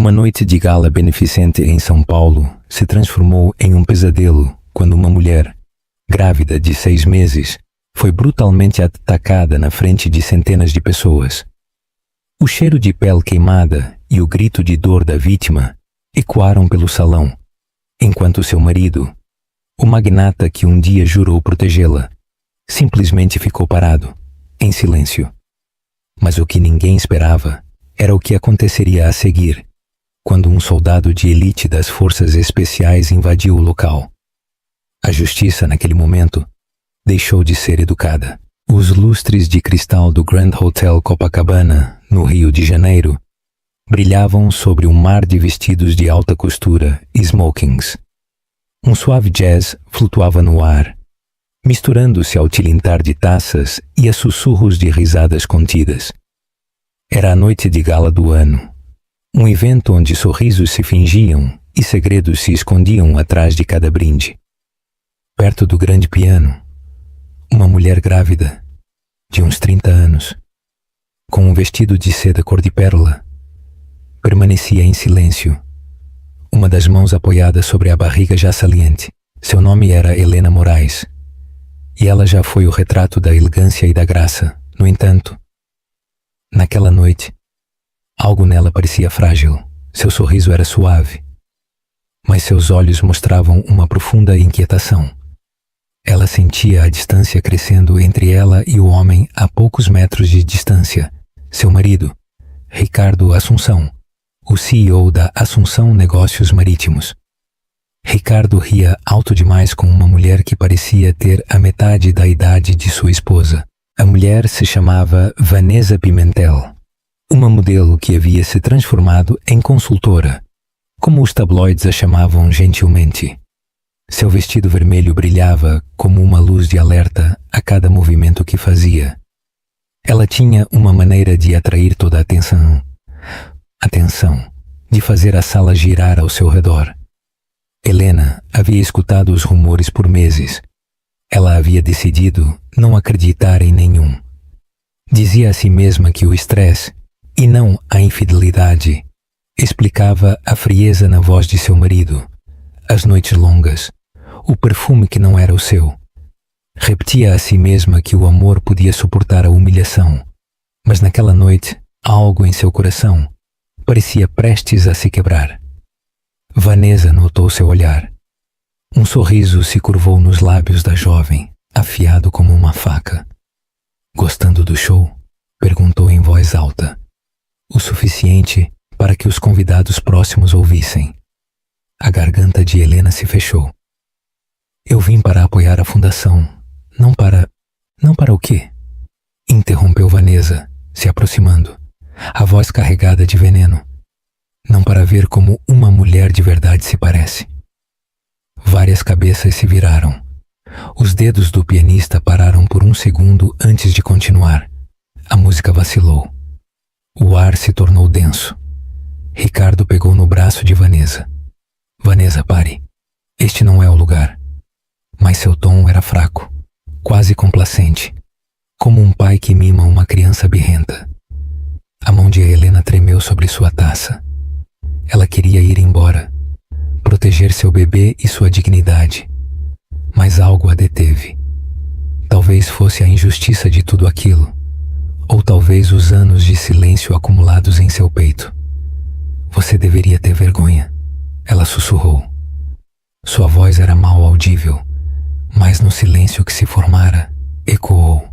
Uma noite de gala beneficente em São Paulo se transformou em um pesadelo quando uma mulher, grávida de 6 meses, foi brutalmente atacada na frente de centenas de pessoas. O cheiro de pele queimada e o grito de dor da vítima ecoaram pelo salão, enquanto seu marido, o magnata que um dia jurou protegê-la, simplesmente ficou parado, em silêncio. Mas o que ninguém esperava era o que aconteceria a seguir, quando um soldado de elite das forças especiais invadiu o local. A justiça, naquele momento, deixou de ser educada. Os lustres de cristal do Grand Hotel Copacabana, no Rio de Janeiro, brilhavam sobre um mar de vestidos de alta costura e smokings. Um suave jazz flutuava no ar, misturando-se ao tilintar de taças e a sussurros de risadas contidas. Era a noite de gala do ano, um evento onde sorrisos se fingiam e segredos se escondiam atrás de cada brinde. Perto do grande piano, uma mulher grávida, de uns 30 anos, com um vestido de seda cor de pérola, permanecia em silêncio, uma das mãos apoiada sobre a barriga já saliente. Seu nome era Helena Moraes, e ela já foi o retrato da elegância e da graça. No entanto, naquela noite, algo nela parecia frágil. Seu sorriso era suave, mas seus olhos mostravam uma profunda inquietação. Ela sentia a distância crescendo entre ela e o homem a poucos metros de distância, seu marido, Ricardo Assunção, o CEO da Assunção Negócios Marítimos. Ricardo ria alto demais com uma mulher que parecia ter a metade da idade de sua esposa. A mulher se chamava Vanessa Pimentel, uma modelo que havia se transformado em consultora, como os tabloides a chamavam gentilmente. Seu vestido vermelho brilhava como uma luz de alerta a cada movimento que fazia. Ela tinha uma maneira de atrair toda a atenção, de fazer a sala girar ao seu redor. Helena havia escutado os rumores por meses. Ela havia decidido não acreditar em nenhum. Dizia a si mesma que o estresse, e não a infidelidade, explicava a frieza na voz de seu marido, as noites longas, o perfume que não era o seu. Repetia a si mesma que o amor podia suportar a humilhação, mas naquela noite, algo em seu coração parecia prestes a se quebrar. Vanessa notou seu olhar. Um sorriso se curvou nos lábios da jovem, afiado como uma faca. Gostando do show? Perguntou em voz alta, o suficiente para que os convidados próximos ouvissem. A garganta de Helena se fechou. Eu vim para apoiar a fundação, não para o quê? Interrompeu Vanessa, se aproximando, a voz carregada de veneno. Não para ver como uma mulher de verdade se parece. Várias cabeças se viraram. Os dedos do pianista pararam por um segundo antes de continuar. A música vacilou. O ar se tornou denso. Ricardo pegou no braço de Vanessa. Vanessa, pare. Este não é o lugar. Mas seu tom era fraco, quase complacente, como um pai que mima uma criança birrenta. A mão de Helena tremeu sobre sua taça. Ela queria ir embora, proteger seu bebê e sua dignidade, mas algo a deteve. Talvez fosse a injustiça de tudo aquilo, ou talvez os anos de silêncio acumulados em seu peito. Você deveria ter vergonha, ela sussurrou. Sua voz era mal audível, mas no silêncio que se formara, ecoou.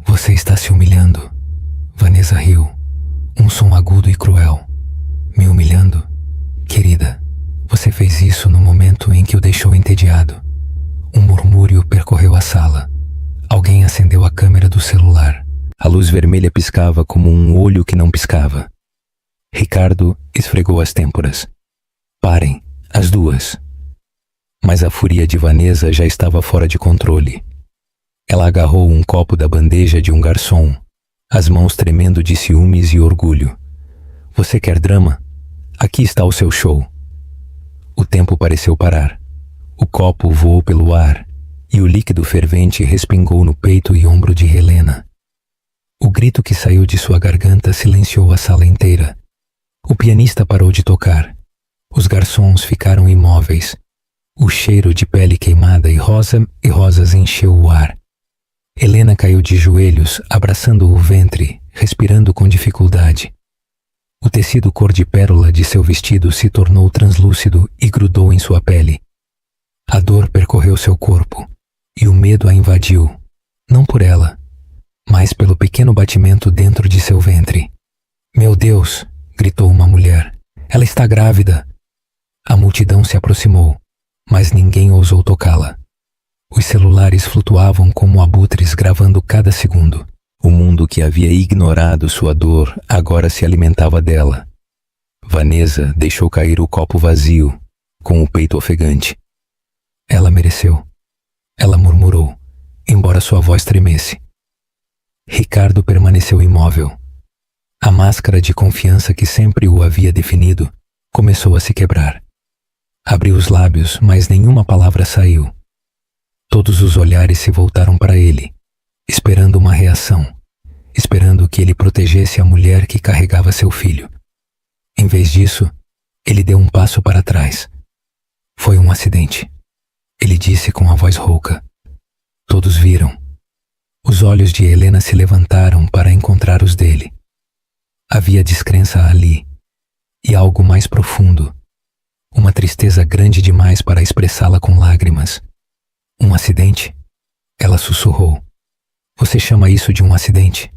Você está se humilhando. Vanessa riu, um som agudo e cruel. Me humilhando? Querida, você fez isso no momento em que o deixou entediado. Um murmúrio percorreu a sala. Alguém acendeu a câmera do celular. A luz vermelha piscava como um olho que não piscava. Ricardo esfregou as têmporas. Parem, as duas. Mas a fúria de Vanessa já estava fora de controle. Ela agarrou um copo da bandeja de um garçom, as mãos tremendo de ciúmes e orgulho. Você quer drama? Aqui está o seu show. O tempo pareceu parar. O copo voou pelo ar e o líquido fervente respingou no peito e ombro de Helena. O grito que saiu de sua garganta silenciou a sala inteira. O pianista parou de tocar. Os garçons ficaram imóveis. O cheiro de pele queimada e rosas encheu o ar. Helena caiu de joelhos, abraçando o ventre, respirando com dificuldade. O tecido cor de pérola de seu vestido se tornou translúcido e grudou em sua pele. A dor percorreu seu corpo e o medo a invadiu, não por ela, mas pelo pequeno batimento dentro de seu ventre. Meu Deus! Gritou uma mulher. Ela está grávida! A multidão se aproximou, mas ninguém ousou tocá-la. Os celulares flutuavam como abutres gravando cada segundo. O mundo que havia ignorado sua dor agora se alimentava dela. Vanessa deixou cair o copo vazio, com o peito ofegante. Ela mereceu. Ela murmurou, embora sua voz tremesse. Ricardo permaneceu imóvel. A máscara de confiança que sempre o havia definido começou a se quebrar. Abriu os lábios, mas nenhuma palavra saiu. Todos os olhares se voltaram para ele, esperando uma reação, esperando que ele protegesse a mulher que carregava seu filho. Em vez disso, ele deu um passo para trás. Foi um acidente. Ele disse com a voz rouca. Todos viram. Os olhos de Helena se levantaram para encontrar os dele. Havia descrença ali, e algo mais profundo. Uma tristeza grande demais para expressá-la com lágrimas. Um acidente? Ela sussurrou. Você chama isso de um acidente?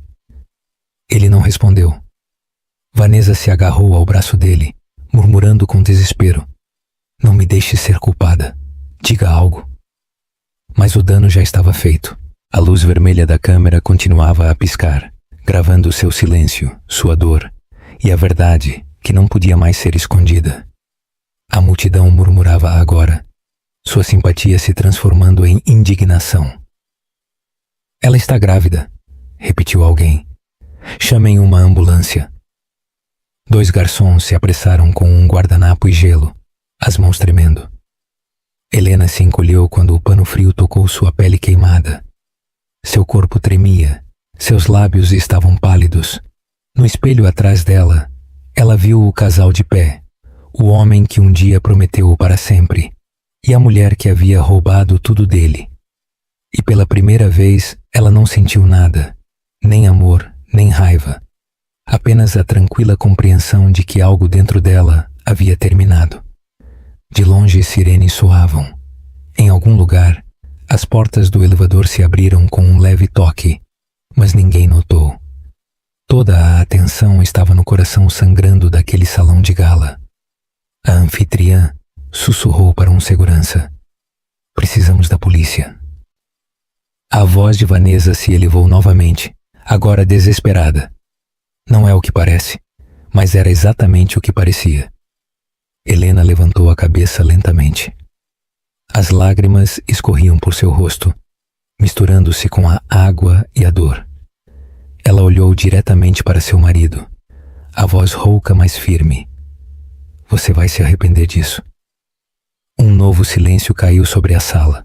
Ele não respondeu. Vanessa se agarrou ao braço dele, murmurando com desespero. Não me deixe ser culpada. Diga algo. Mas o dano já estava feito. A luz vermelha da câmera continuava a piscar, gravando seu silêncio, sua dor e a verdade que não podia mais ser escondida. A multidão murmurava agora, sua simpatia se transformando em indignação. Ela está grávida, repetiu alguém. Chamem uma ambulância. 2 garçons se apressaram com um guardanapo e gelo, as mãos tremendo. Helena se encolheu quando o pano frio tocou sua pele queimada. Seu corpo tremia, seus lábios estavam pálidos. No espelho atrás dela, ela viu o casal de pé, o homem que um dia prometeu para sempre, e a mulher que havia roubado tudo dele. E pela primeira vez, ela não sentiu nada, nem amor, nem raiva, apenas a tranquila compreensão de que algo dentro dela havia terminado. De longe, sirenes soavam. Em algum lugar, as portas do elevador se abriram com um leve toque, mas ninguém notou. Toda a atenção estava no coração sangrando daquele salão de gala. A anfitriã sussurrou para um segurança. Precisamos da polícia. A voz de Vanessa se elevou novamente, agora desesperada. Não é o que parece, mas era exatamente o que parecia. Helena levantou a cabeça lentamente. As lágrimas escorriam por seu rosto, misturando-se com a água e a dor. Ela olhou diretamente para seu marido, a voz rouca, mas firme. Você vai se arrepender disso. Um novo silêncio caiu sobre a sala.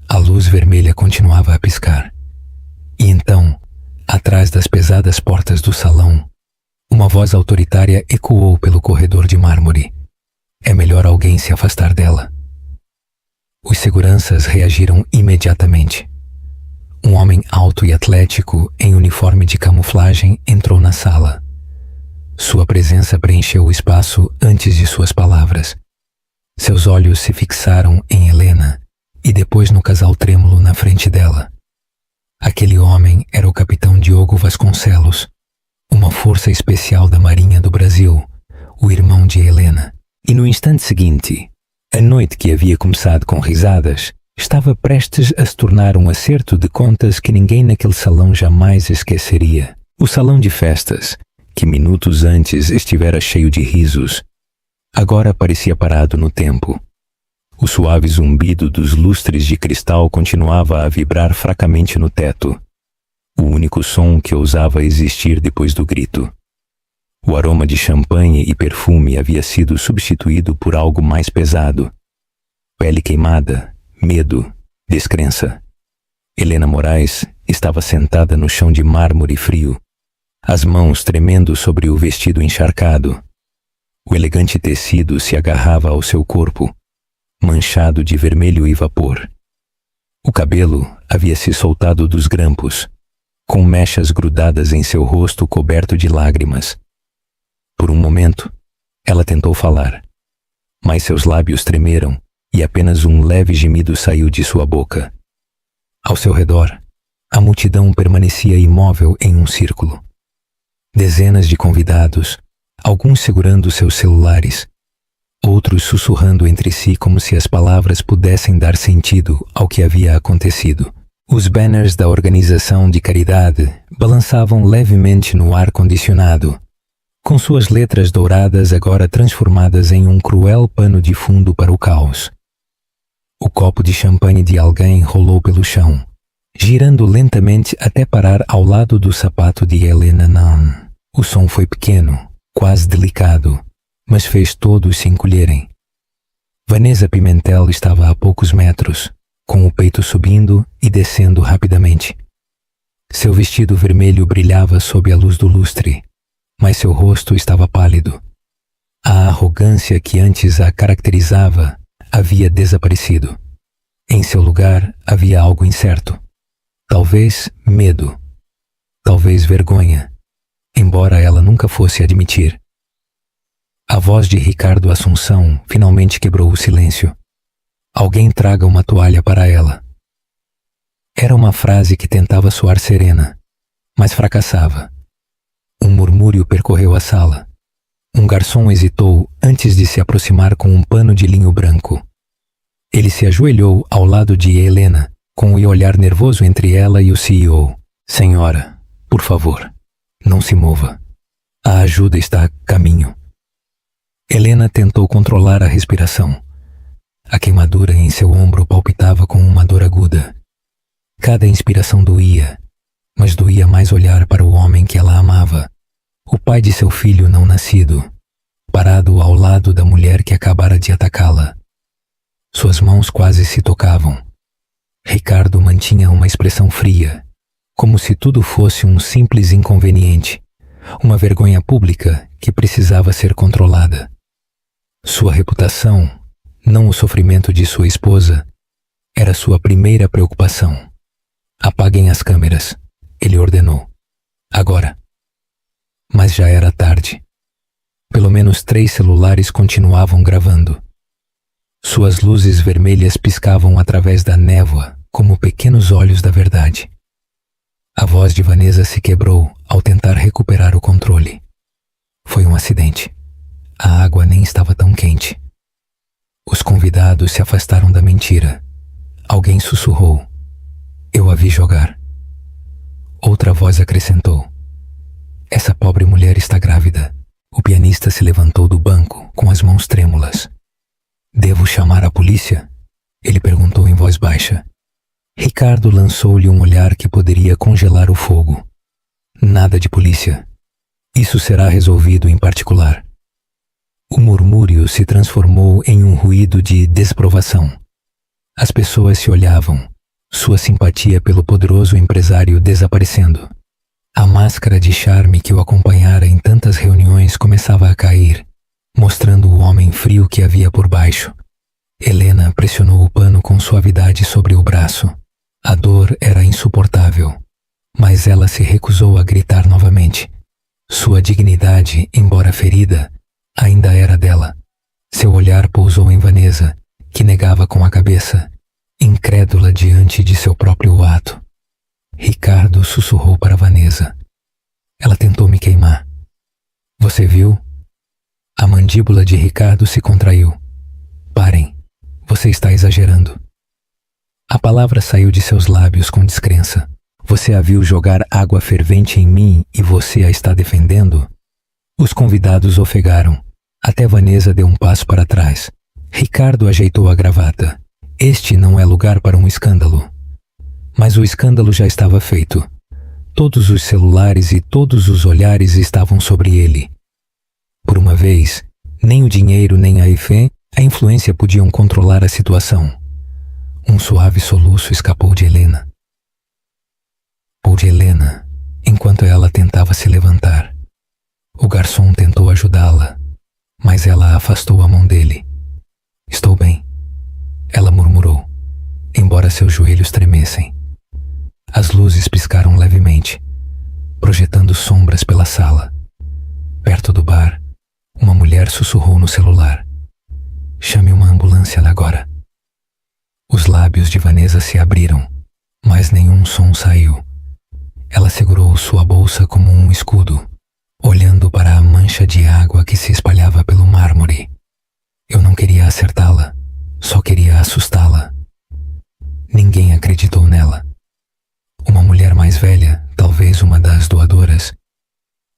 A luz vermelha continuava a piscar. E então, atrás das pesadas portas do salão, uma voz autoritária ecoou pelo corredor de mármore. É melhor alguém se afastar dela. Os seguranças reagiram imediatamente. Um homem alto e atlético, em uniforme de camuflagem, entrou na sala. Sua presença preencheu o espaço antes de suas palavras. Seus olhos se fixaram em Helena e depois no casal trêmulo na frente dela. Aquele homem era o capitão Diogo Vasconcelos, uma força especial da Marinha do Brasil, o irmão de Helena. E no instante seguinte, a noite que havia começado com risadas estava prestes a se tornar um acerto de contas que ninguém naquele salão jamais esqueceria. O salão de festas, que minutos antes estivera cheio de risos, agora parecia parado no tempo. O suave zumbido dos lustres de cristal continuava a vibrar fracamente no teto, o único som que ousava existir depois do grito. O aroma de champanhe e perfume havia sido substituído por algo mais pesado. Pele queimada, medo, descrença. Helena Moraes estava sentada no chão de mármore frio, as mãos tremendo sobre o vestido encharcado, O elegante tecido se agarrava ao seu corpo, manchado de vermelho e vapor. O cabelo havia se soltado dos grampos, com mechas grudadas em seu rosto coberto de lágrimas. Por um momento, ela tentou falar, mas seus lábios tremeram e apenas um leve gemido saiu de sua boca. Ao seu redor, a multidão permanecia imóvel em um círculo. Dezenas de convidados, alguns segurando seus celulares, outros sussurrando entre si como se as palavras pudessem dar sentido ao que havia acontecido. Os banners da organização de caridade balançavam levemente no ar condicionado, com suas letras douradas agora transformadas em um cruel pano de fundo para o caos. O copo de champanhe de alguém rolou pelo chão, girando lentamente até parar ao lado do sapato de Helena Nunn. O som foi pequeno, quase delicado, mas fez todos se encolherem. Vanessa Pimentel estava a poucos metros, com o peito subindo e descendo rapidamente. Seu vestido vermelho brilhava sob a luz do lustre, mas seu rosto estava pálido. A arrogância que antes a caracterizava havia desaparecido. Em seu lugar havia algo incerto. Talvez medo. Talvez vergonha, embora ela nunca fosse admitir. A voz de Ricardo Assunção finalmente quebrou o silêncio. Alguém traga uma toalha para ela. Era uma frase que tentava soar serena, mas fracassava. Um murmúrio percorreu a sala. Um garçom hesitou antes de se aproximar com um pano de linho branco. Ele se ajoelhou ao lado de Helena, com o olhar nervoso entre ela e o CEO. Senhora, por favor, não se mova. A ajuda está a caminho. Helena tentou controlar a respiração. A queimadura em seu ombro palpitava com uma dor aguda. Cada inspiração doía, mas doía mais olhar para o homem que ela amava, o pai de seu filho não nascido, parado ao lado da mulher que acabara de atacá-la. Suas mãos quase se tocavam. Ricardo mantinha uma expressão fria, como se tudo fosse um simples inconveniente, uma vergonha pública que precisava ser controlada. Sua reputação, não o sofrimento de sua esposa, era sua primeira preocupação. Apaguem as câmeras, ele ordenou. Agora. Mas já era tarde. Pelo menos 3 celulares continuavam gravando. Suas luzes vermelhas piscavam através da névoa como pequenos olhos da verdade. A voz de Vanessa se quebrou ao tentar recuperar o controle. Foi um acidente. A água nem estava tão quente. Os convidados se afastaram da mentira. Alguém sussurrou. Eu a vi jogar. Outra voz acrescentou. Essa pobre mulher está grávida. O pianista se levantou do banco com as mãos trêmulas. Devo chamar a polícia? Ele perguntou em voz baixa. Ricardo lançou-lhe um olhar que poderia congelar o fogo. Nada de polícia. Isso será resolvido em particular. O murmúrio se transformou em um ruído de desprovação. As pessoas se olhavam, sua simpatia pelo poderoso empresário desaparecendo. A máscara de charme que o acompanhara em tantas reuniões começava a cair, mostrando o homem frio que havia por baixo. Helena pressionou o pano com suavidade sobre o braço. A dor era insuportável, mas ela se recusou a gritar novamente. Sua dignidade, embora ferida, ainda era dela. Seu olhar pousou em Vanessa, que negava com a cabeça, incrédula diante de seu próprio ato. Ricardo sussurrou para Vanessa. Ela tentou me queimar. Você viu? A mandíbula de Ricardo se contraiu. Parem, você está exagerando. A palavra saiu de seus lábios com descrença. Você a viu jogar água fervente em mim e você a está defendendo? Os convidados ofegaram. Até Vanessa deu um passo para trás. Ricardo ajeitou a gravata. Este não é lugar para um escândalo. Mas o escândalo já estava feito. Todos os celulares e todos os olhares estavam sobre ele. Por uma vez, nem o dinheiro nem a influência podiam controlar a situação. Um suave soluço escapou de Helena. Enquanto ela tentava se levantar. O garçom tentou ajudá-la, mas ela afastou a mão dele. Estou bem, ela murmurou, embora seus joelhos tremessem. As luzes piscaram levemente, projetando sombras pela sala. Perto do bar, uma mulher sussurrou no celular. Chame uma ambulância agora. Os lábios de Vanessa se abriram, mas nenhum som saiu. Ela segurou sua bolsa como um escudo, olhando para a mancha de água que se espalhava pelo mármore. Eu não queria acertá-la, só queria assustá-la. Ninguém acreditou nela. Uma mulher mais velha, talvez uma das doadoras,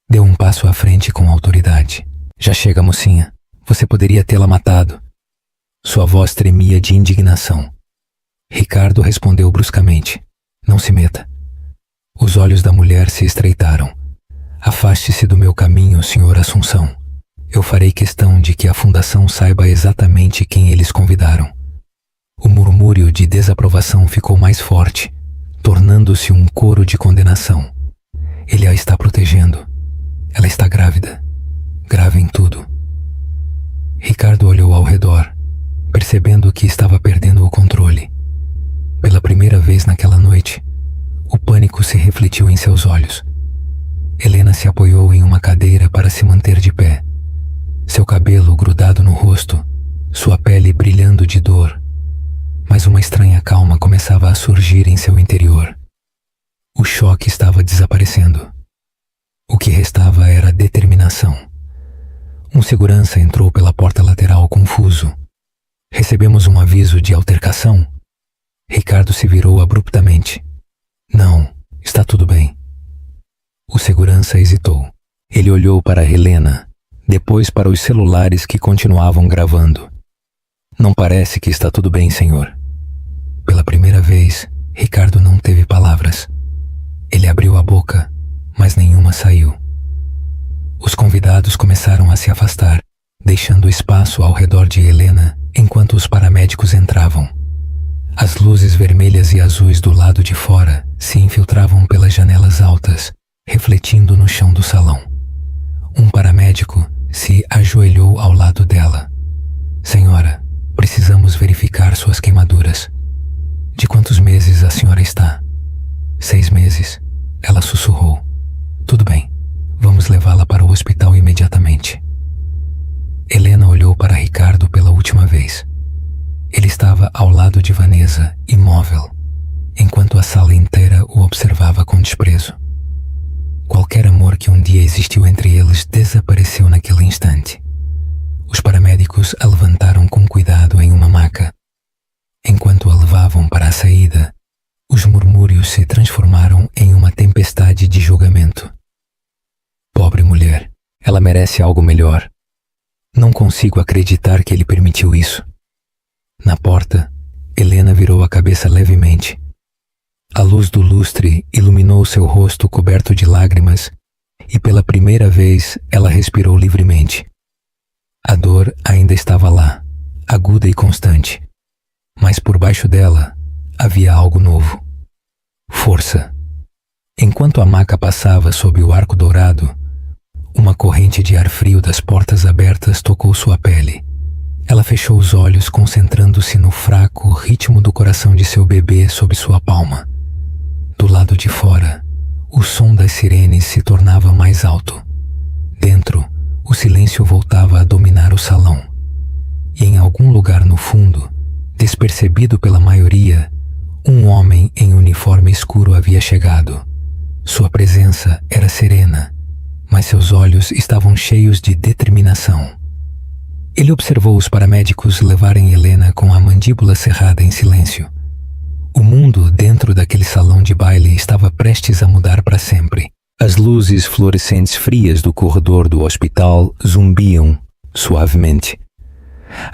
deu um passo à frente com autoridade. Já chega, mocinha. Você poderia tê-la matado. Sua voz tremia de indignação. Ricardo respondeu bruscamente. Não se meta. Os olhos da mulher se estreitaram. Afaste-se do meu caminho, Sr. Assunção. Eu farei questão de que a fundação saiba exatamente quem eles convidaram. O murmúrio de desaprovação ficou mais forte, tornando-se um coro de condenação. Ele a está protegendo. Ela está grávida. Grave em tudo. Ricardo olhou ao redor, percebendo que estava perdendo o controle. Pela primeira vez naquela noite, o pânico se refletiu em seus olhos. Helena se apoiou em uma cadeira para se manter de pé. Seu cabelo grudado no rosto, sua pele brilhando de dor, mas uma estranha calma começava a surgir em seu interior. O choque estava desaparecendo. O que restava era determinação. Um segurança entrou pela porta lateral confuso. Recebemos um aviso de altercação. Ricardo se virou abruptamente. Não, está tudo bem. O segurança hesitou. Ele olhou para Helena, depois para os celulares que continuavam gravando. Não parece que está tudo bem, senhor. Pela primeira vez, Ricardo não teve palavras. Ele abriu a boca, mas nenhuma saiu. Os convidados começaram a se afastar, deixando espaço ao redor de Helena enquanto os paramédicos entravam. As luzes vermelhas e azuis do lado de fora se infiltravam pelas janelas altas, refletindo no chão do salão. Um paramédico se ajoelhou ao lado dela. Senhora, precisamos verificar suas queimaduras. De quantos meses a senhora está? 6 meses, ela sussurrou. Tudo bem, vamos levá-la para o hospital imediatamente. Helena olhou para Ricardo pela última vez. Ele estava ao lado de Vanessa, imóvel, enquanto a sala inteira o observava com desprezo. Qualquer amor que um dia existiu entre eles desapareceu naquele instante. Os paramédicos a levantaram com cuidado em uma maca. Enquanto a levavam para a saída, os murmúrios se transformaram em uma tempestade de julgamento. Pobre mulher, ela merece algo melhor. Não consigo acreditar que ele permitiu isso. Na porta, Helena virou a cabeça levemente. A luz do lustre iluminou seu rosto coberto de lágrimas e pela primeira vez ela respirou livremente. A dor ainda estava lá, aguda e constante, mas por baixo dela havia algo novo. Força. Enquanto a maca passava sob o arco dourado, uma corrente de ar frio das portas abertas tocou sua pele. Ela fechou os olhos, concentrando-se no fraco ritmo do coração de seu bebê sob sua palma. Do lado de fora, o som das sirenes se tornava mais alto. Dentro, o silêncio voltava a dominar o salão. E em algum lugar no fundo, despercebido pela maioria, um homem em uniforme escuro havia chegado. Sua presença era serena, mas seus olhos estavam cheios de determinação. Ele observou os paramédicos levarem Helena com a mandíbula cerrada em silêncio. O mundo dentro daquele salão de baile estava prestes a mudar para sempre. As luzes fluorescentes frias do corredor do hospital zumbiam suavemente.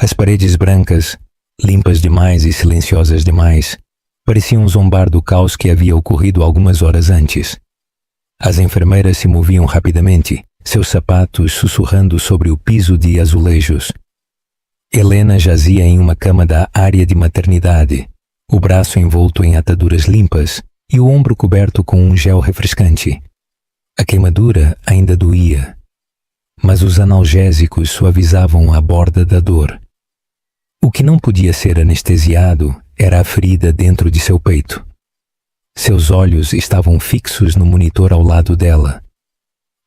As paredes brancas, limpas demais e silenciosas demais, pareciam zombar do caos que havia ocorrido algumas horas antes. As enfermeiras se moviam rapidamente, seus sapatos sussurrando sobre o piso de azulejos. Helena jazia em uma cama da área de maternidade, o braço envolto em ataduras limpas e o ombro coberto com um gel refrescante. A queimadura ainda doía, mas os analgésicos suavizavam a borda da dor. O que não podia ser anestesiado era a ferida dentro de seu peito. Seus olhos estavam fixos no monitor ao lado dela.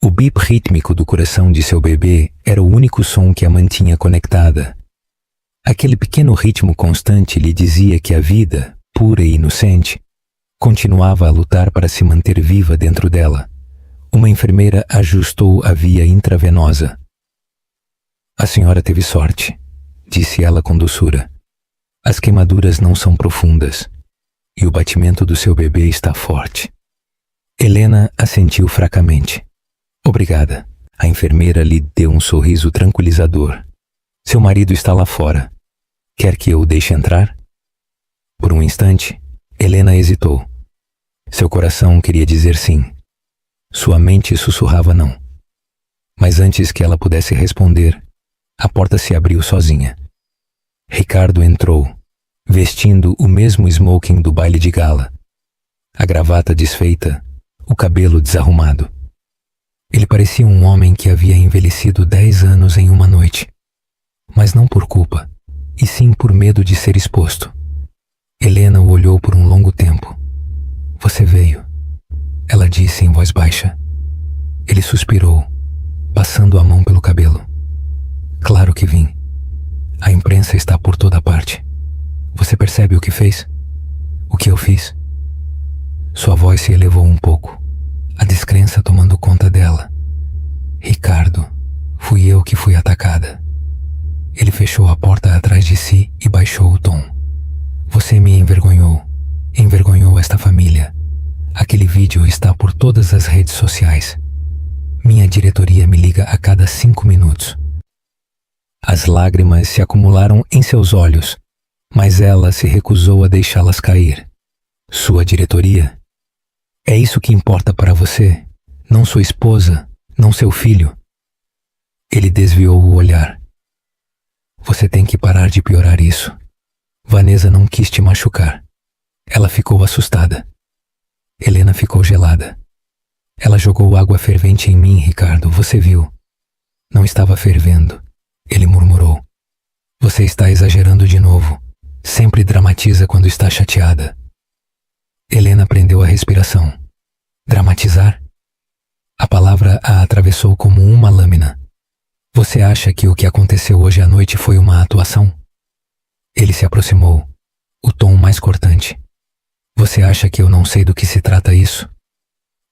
O bip rítmico do coração de seu bebê era o único som que a mantinha conectada. Aquele pequeno ritmo constante lhe dizia que a vida, pura e inocente, continuava a lutar para se manter viva dentro dela. Uma enfermeira ajustou a via intravenosa. A senhora teve sorte, disse ela com doçura. As queimaduras não são profundas e o batimento do seu bebê está forte. Helena assentiu fracamente. Obrigada. A enfermeira lhe deu um sorriso tranquilizador. Seu marido está lá fora. Quer que eu o deixe entrar? Por um instante, Helena hesitou. Seu coração queria dizer sim. Sua mente sussurrava não. Mas antes que ela pudesse responder, a porta se abriu sozinha. Ricardo entrou, vestindo o mesmo smoking do baile de gala. A gravata desfeita, o cabelo desarrumado. Ele parecia um homem que havia envelhecido 10 anos em uma noite. Mas não por culpa, e sim por medo de ser exposto. Helena o olhou por um longo tempo. Você veio, ela disse em voz baixa. Ele suspirou, passando a mão pelo cabelo. Claro que vim. A imprensa está por toda parte. Você percebe o que fez? O que eu fiz? Sua voz se elevou um pouco, a descrença tomando conta dela. Ricardo, fui eu que fui atacada. Ele fechou a porta atrás de si e baixou o tom. Você me envergonhou esta família. Aquele vídeo está por todas as redes sociais. Minha diretoria me liga a cada 5 minutos. As lágrimas se acumularam em seus olhos, mas ela se recusou a deixá-las cair. Sua diretoria? É isso que importa para você? Não sua esposa, não seu filho? Ele desviou o olhar. Você tem que parar de piorar isso. Vanessa não quis te machucar. Ela ficou assustada. Helena ficou gelada. Ela jogou água fervente em mim, Ricardo, você viu. Não estava fervendo. Ele murmurou. Você está exagerando de novo. Sempre dramatiza quando está chateada. Helena prendeu a respiração. Dramatizar? A palavra a atravessou como uma lâmina. Você acha que o que aconteceu hoje à noite foi uma atuação? Ele se aproximou, o tom mais cortante. Você acha que eu não sei do que se trata isso?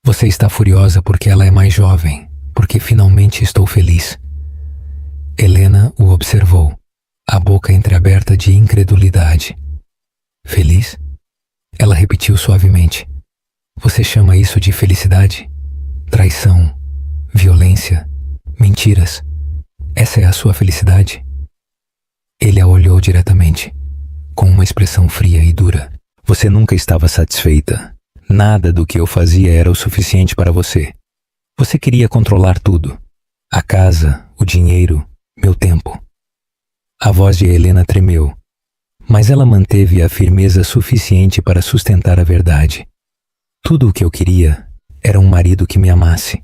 Você está furiosa porque ela é mais jovem, porque finalmente estou feliz. Helena o observou, a boca entreaberta de incredulidade. Feliz? Ela repetiu suavemente. Você chama isso de felicidade? Traição, violência, mentiras. Essa é a sua felicidade? Ele a olhou diretamente, com uma expressão fria e dura. Você nunca estava satisfeita. Nada do que eu fazia era o suficiente para você. Você queria controlar tudo. A casa, o dinheiro, meu tempo. A voz de Helena tremeu, mas ela manteve a firmeza suficiente para sustentar a verdade. Tudo o que eu queria era um marido que me amasse,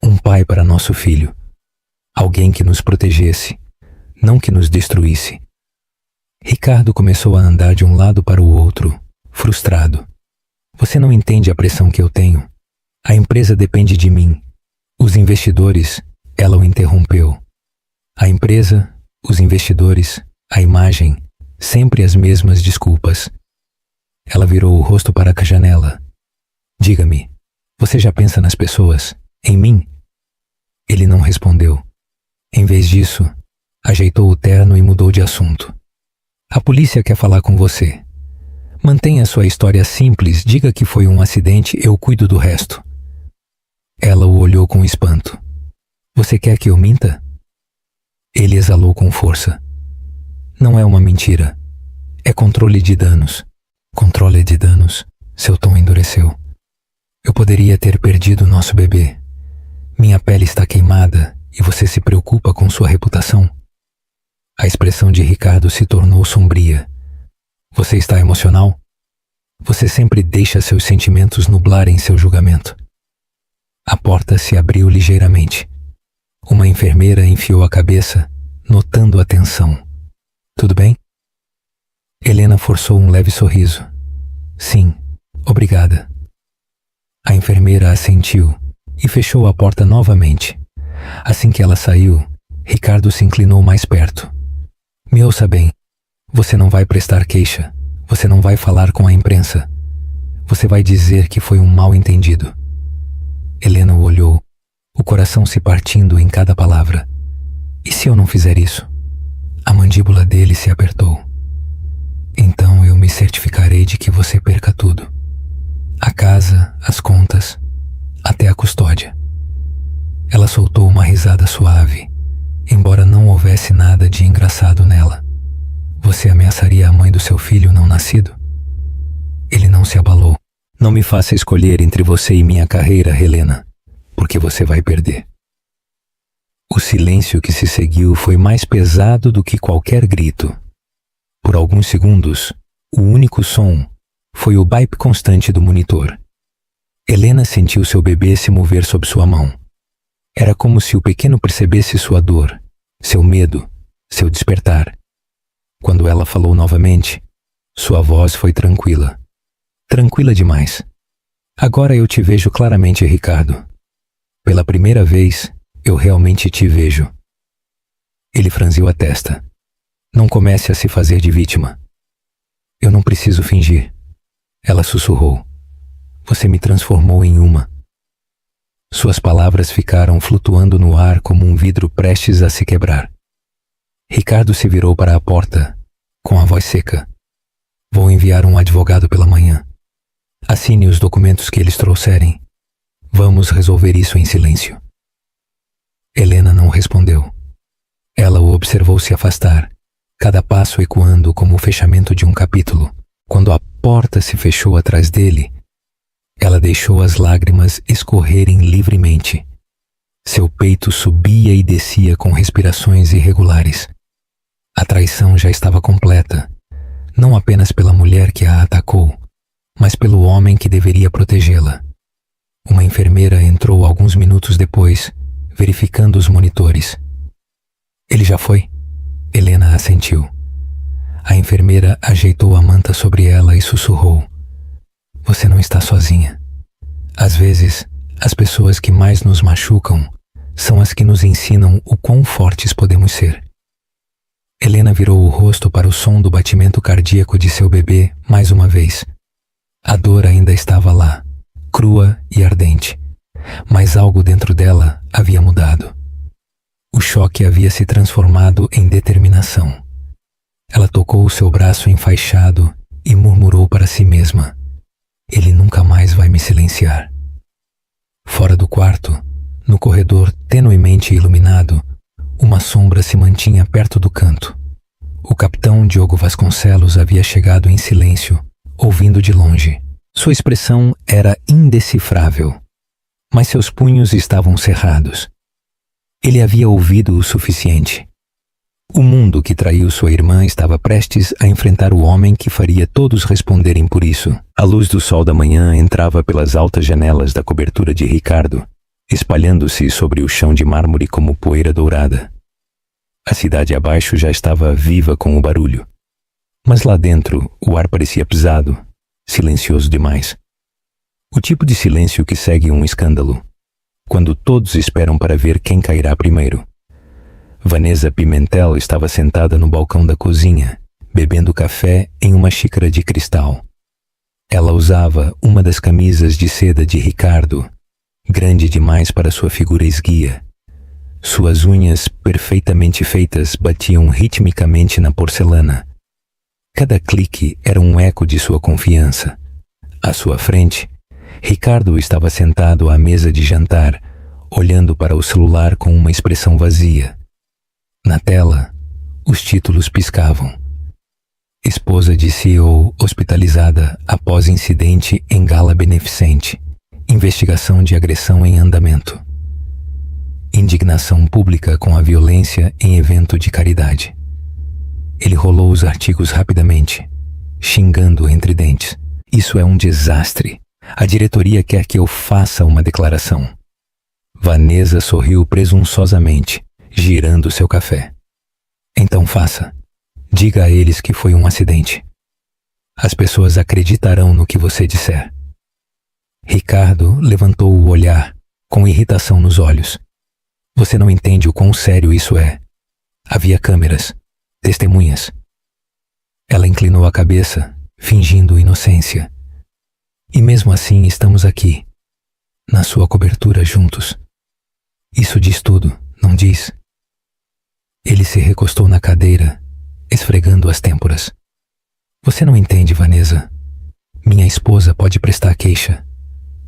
um pai para nosso filho, alguém que nos protegesse, não que nos destruísse. Ricardo começou a andar de um lado para o outro, frustrado. Você não entende a pressão que eu tenho. A empresa depende de mim. Os investidores, ela o interrompeu. A empresa, os investidores, a imagem, sempre as mesmas desculpas. Ela virou o rosto para a janela. Diga-me, você já pensa nas pessoas? Em mim? Ele não respondeu. Em vez disso, ajeitou o terno e mudou de assunto. A polícia quer falar com você. Mantenha sua história simples, diga que foi um acidente, eu cuido do resto. Ela o olhou com espanto. Você quer que eu minta? Ele exalou com força. Não é uma mentira. É controle de danos. Controle de danos? Seu tom endureceu. Eu poderia ter perdido nosso bebê. Minha pele está queimada e você se preocupa com sua reputação? A expressão de Ricardo se tornou sombria. Você está emocional? Você sempre deixa seus sentimentos nublarem seu julgamento. A porta se abriu ligeiramente. Uma enfermeira enfiou a cabeça, notando a tensão. Tudo bem? Helena forçou um leve sorriso. Sim, obrigada. A enfermeira assentiu e fechou a porta novamente. Assim que ela saiu, Ricardo se inclinou mais perto. Me ouça bem. Você não vai prestar queixa. Você não vai falar com a imprensa. Você vai dizer que foi um mal-entendido. Helena o olhou, o coração se partindo em cada palavra. E se eu não fizer isso? A mandíbula dele se apertou. Então eu me certificarei de que você perca tudo. A casa, as contas, até a custódia. Ela soltou uma risada suave, embora não houvesse nada de engraçado nela. Você ameaçaria a mãe do seu filho não nascido? Ele não se abalou. Não me faça escolher entre você e minha carreira, Helena, porque você vai perder. O silêncio que se seguiu foi mais pesado do que qualquer grito. Por alguns segundos, o único som foi o bip constante do monitor. Helena sentiu seu bebê se mover sob sua mão. Era como se o pequeno percebesse sua dor, seu medo, seu despertar. Quando ela falou novamente, sua voz foi tranquila. Tranquila demais. Agora eu te vejo claramente, Ricardo. Pela primeira vez, eu realmente te vejo. Ele franziu a testa. Não comece a se fazer de vítima. Eu não preciso fingir. Ela sussurrou. Você me transformou em uma. Suas palavras ficaram flutuando no ar como um vidro prestes a se quebrar. Ricardo se virou para a porta, com a voz seca. Vou enviar um advogado pela manhã. Assine os documentos que eles trouxerem. Vamos resolver isso em silêncio. Helena não respondeu. Ela o observou se afastar, cada passo ecoando como o fechamento de um capítulo. Quando a porta se fechou atrás dele, ela deixou as lágrimas escorrerem livremente. Seu peito subia e descia com respirações irregulares. A traição já estava completa, não apenas pela mulher que a atacou, mas pelo homem que deveria protegê-la. Uma enfermeira entrou alguns minutos depois, verificando os monitores. Ele já foi? Helena assentiu. A enfermeira ajeitou a manta sobre ela e sussurrou. Você não está sozinha. Às vezes, as pessoas que mais nos machucam são as que nos ensinam o quão fortes podemos ser. Helena virou o rosto para o som do batimento cardíaco de seu bebê mais uma vez. A dor ainda estava lá, crua e ardente, mas algo dentro dela havia mudado. O choque havia se transformado em determinação. Ela tocou o seu braço enfaixado e murmurou para si mesma. Ele nunca mais vai me silenciar. Fora do quarto, no corredor tenuemente iluminado, uma sombra se mantinha perto do canto. O capitão Diogo Vasconcelos havia chegado em silêncio, ouvindo de longe. Sua expressão era indecifrável, mas seus punhos estavam cerrados. Ele havia ouvido o suficiente. O mundo que traiu sua irmã estava prestes a enfrentar o homem que faria todos responderem por isso. A luz do sol da manhã entrava pelas altas janelas da cobertura de Ricardo, espalhando-se sobre o chão de mármore como poeira dourada. A cidade abaixo já estava viva com o barulho. Mas lá dentro, o ar parecia pesado, silencioso demais. O tipo de silêncio que segue um escândalo, quando todos esperam para ver quem cairá primeiro. Vanessa Pimentel estava sentada no balcão da cozinha, bebendo café em uma xícara de cristal. Ela usava uma das camisas de seda de Ricardo, grande demais para sua figura esguia. Suas unhas perfeitamente feitas batiam ritmicamente na porcelana. Cada clique era um eco de sua confiança. À sua frente, Ricardo estava sentado à mesa de jantar, olhando para o celular com uma expressão vazia. Na tela, os títulos piscavam. Esposa de CEO hospitalizada após incidente em gala beneficente. Investigação de agressão em andamento. Indignação pública com a violência em evento de caridade. Ele rolou os artigos rapidamente, xingando entre dentes. Isso é um desastre. A diretoria quer que eu faça uma declaração. Vanessa sorriu presunçosamente, girando seu café. Então faça. Diga a eles que foi um acidente. As pessoas acreditarão no que você disser. Ricardo levantou o olhar, com irritação nos olhos. Você não entende o quão sério isso é. Havia câmeras, testemunhas. Ela inclinou a cabeça, fingindo inocência. E mesmo assim estamos aqui, na sua cobertura juntos. Isso diz tudo, não diz? Ele se recostou na cadeira, esfregando as têmporas. Você não entende, Vanessa. Minha esposa pode prestar queixa.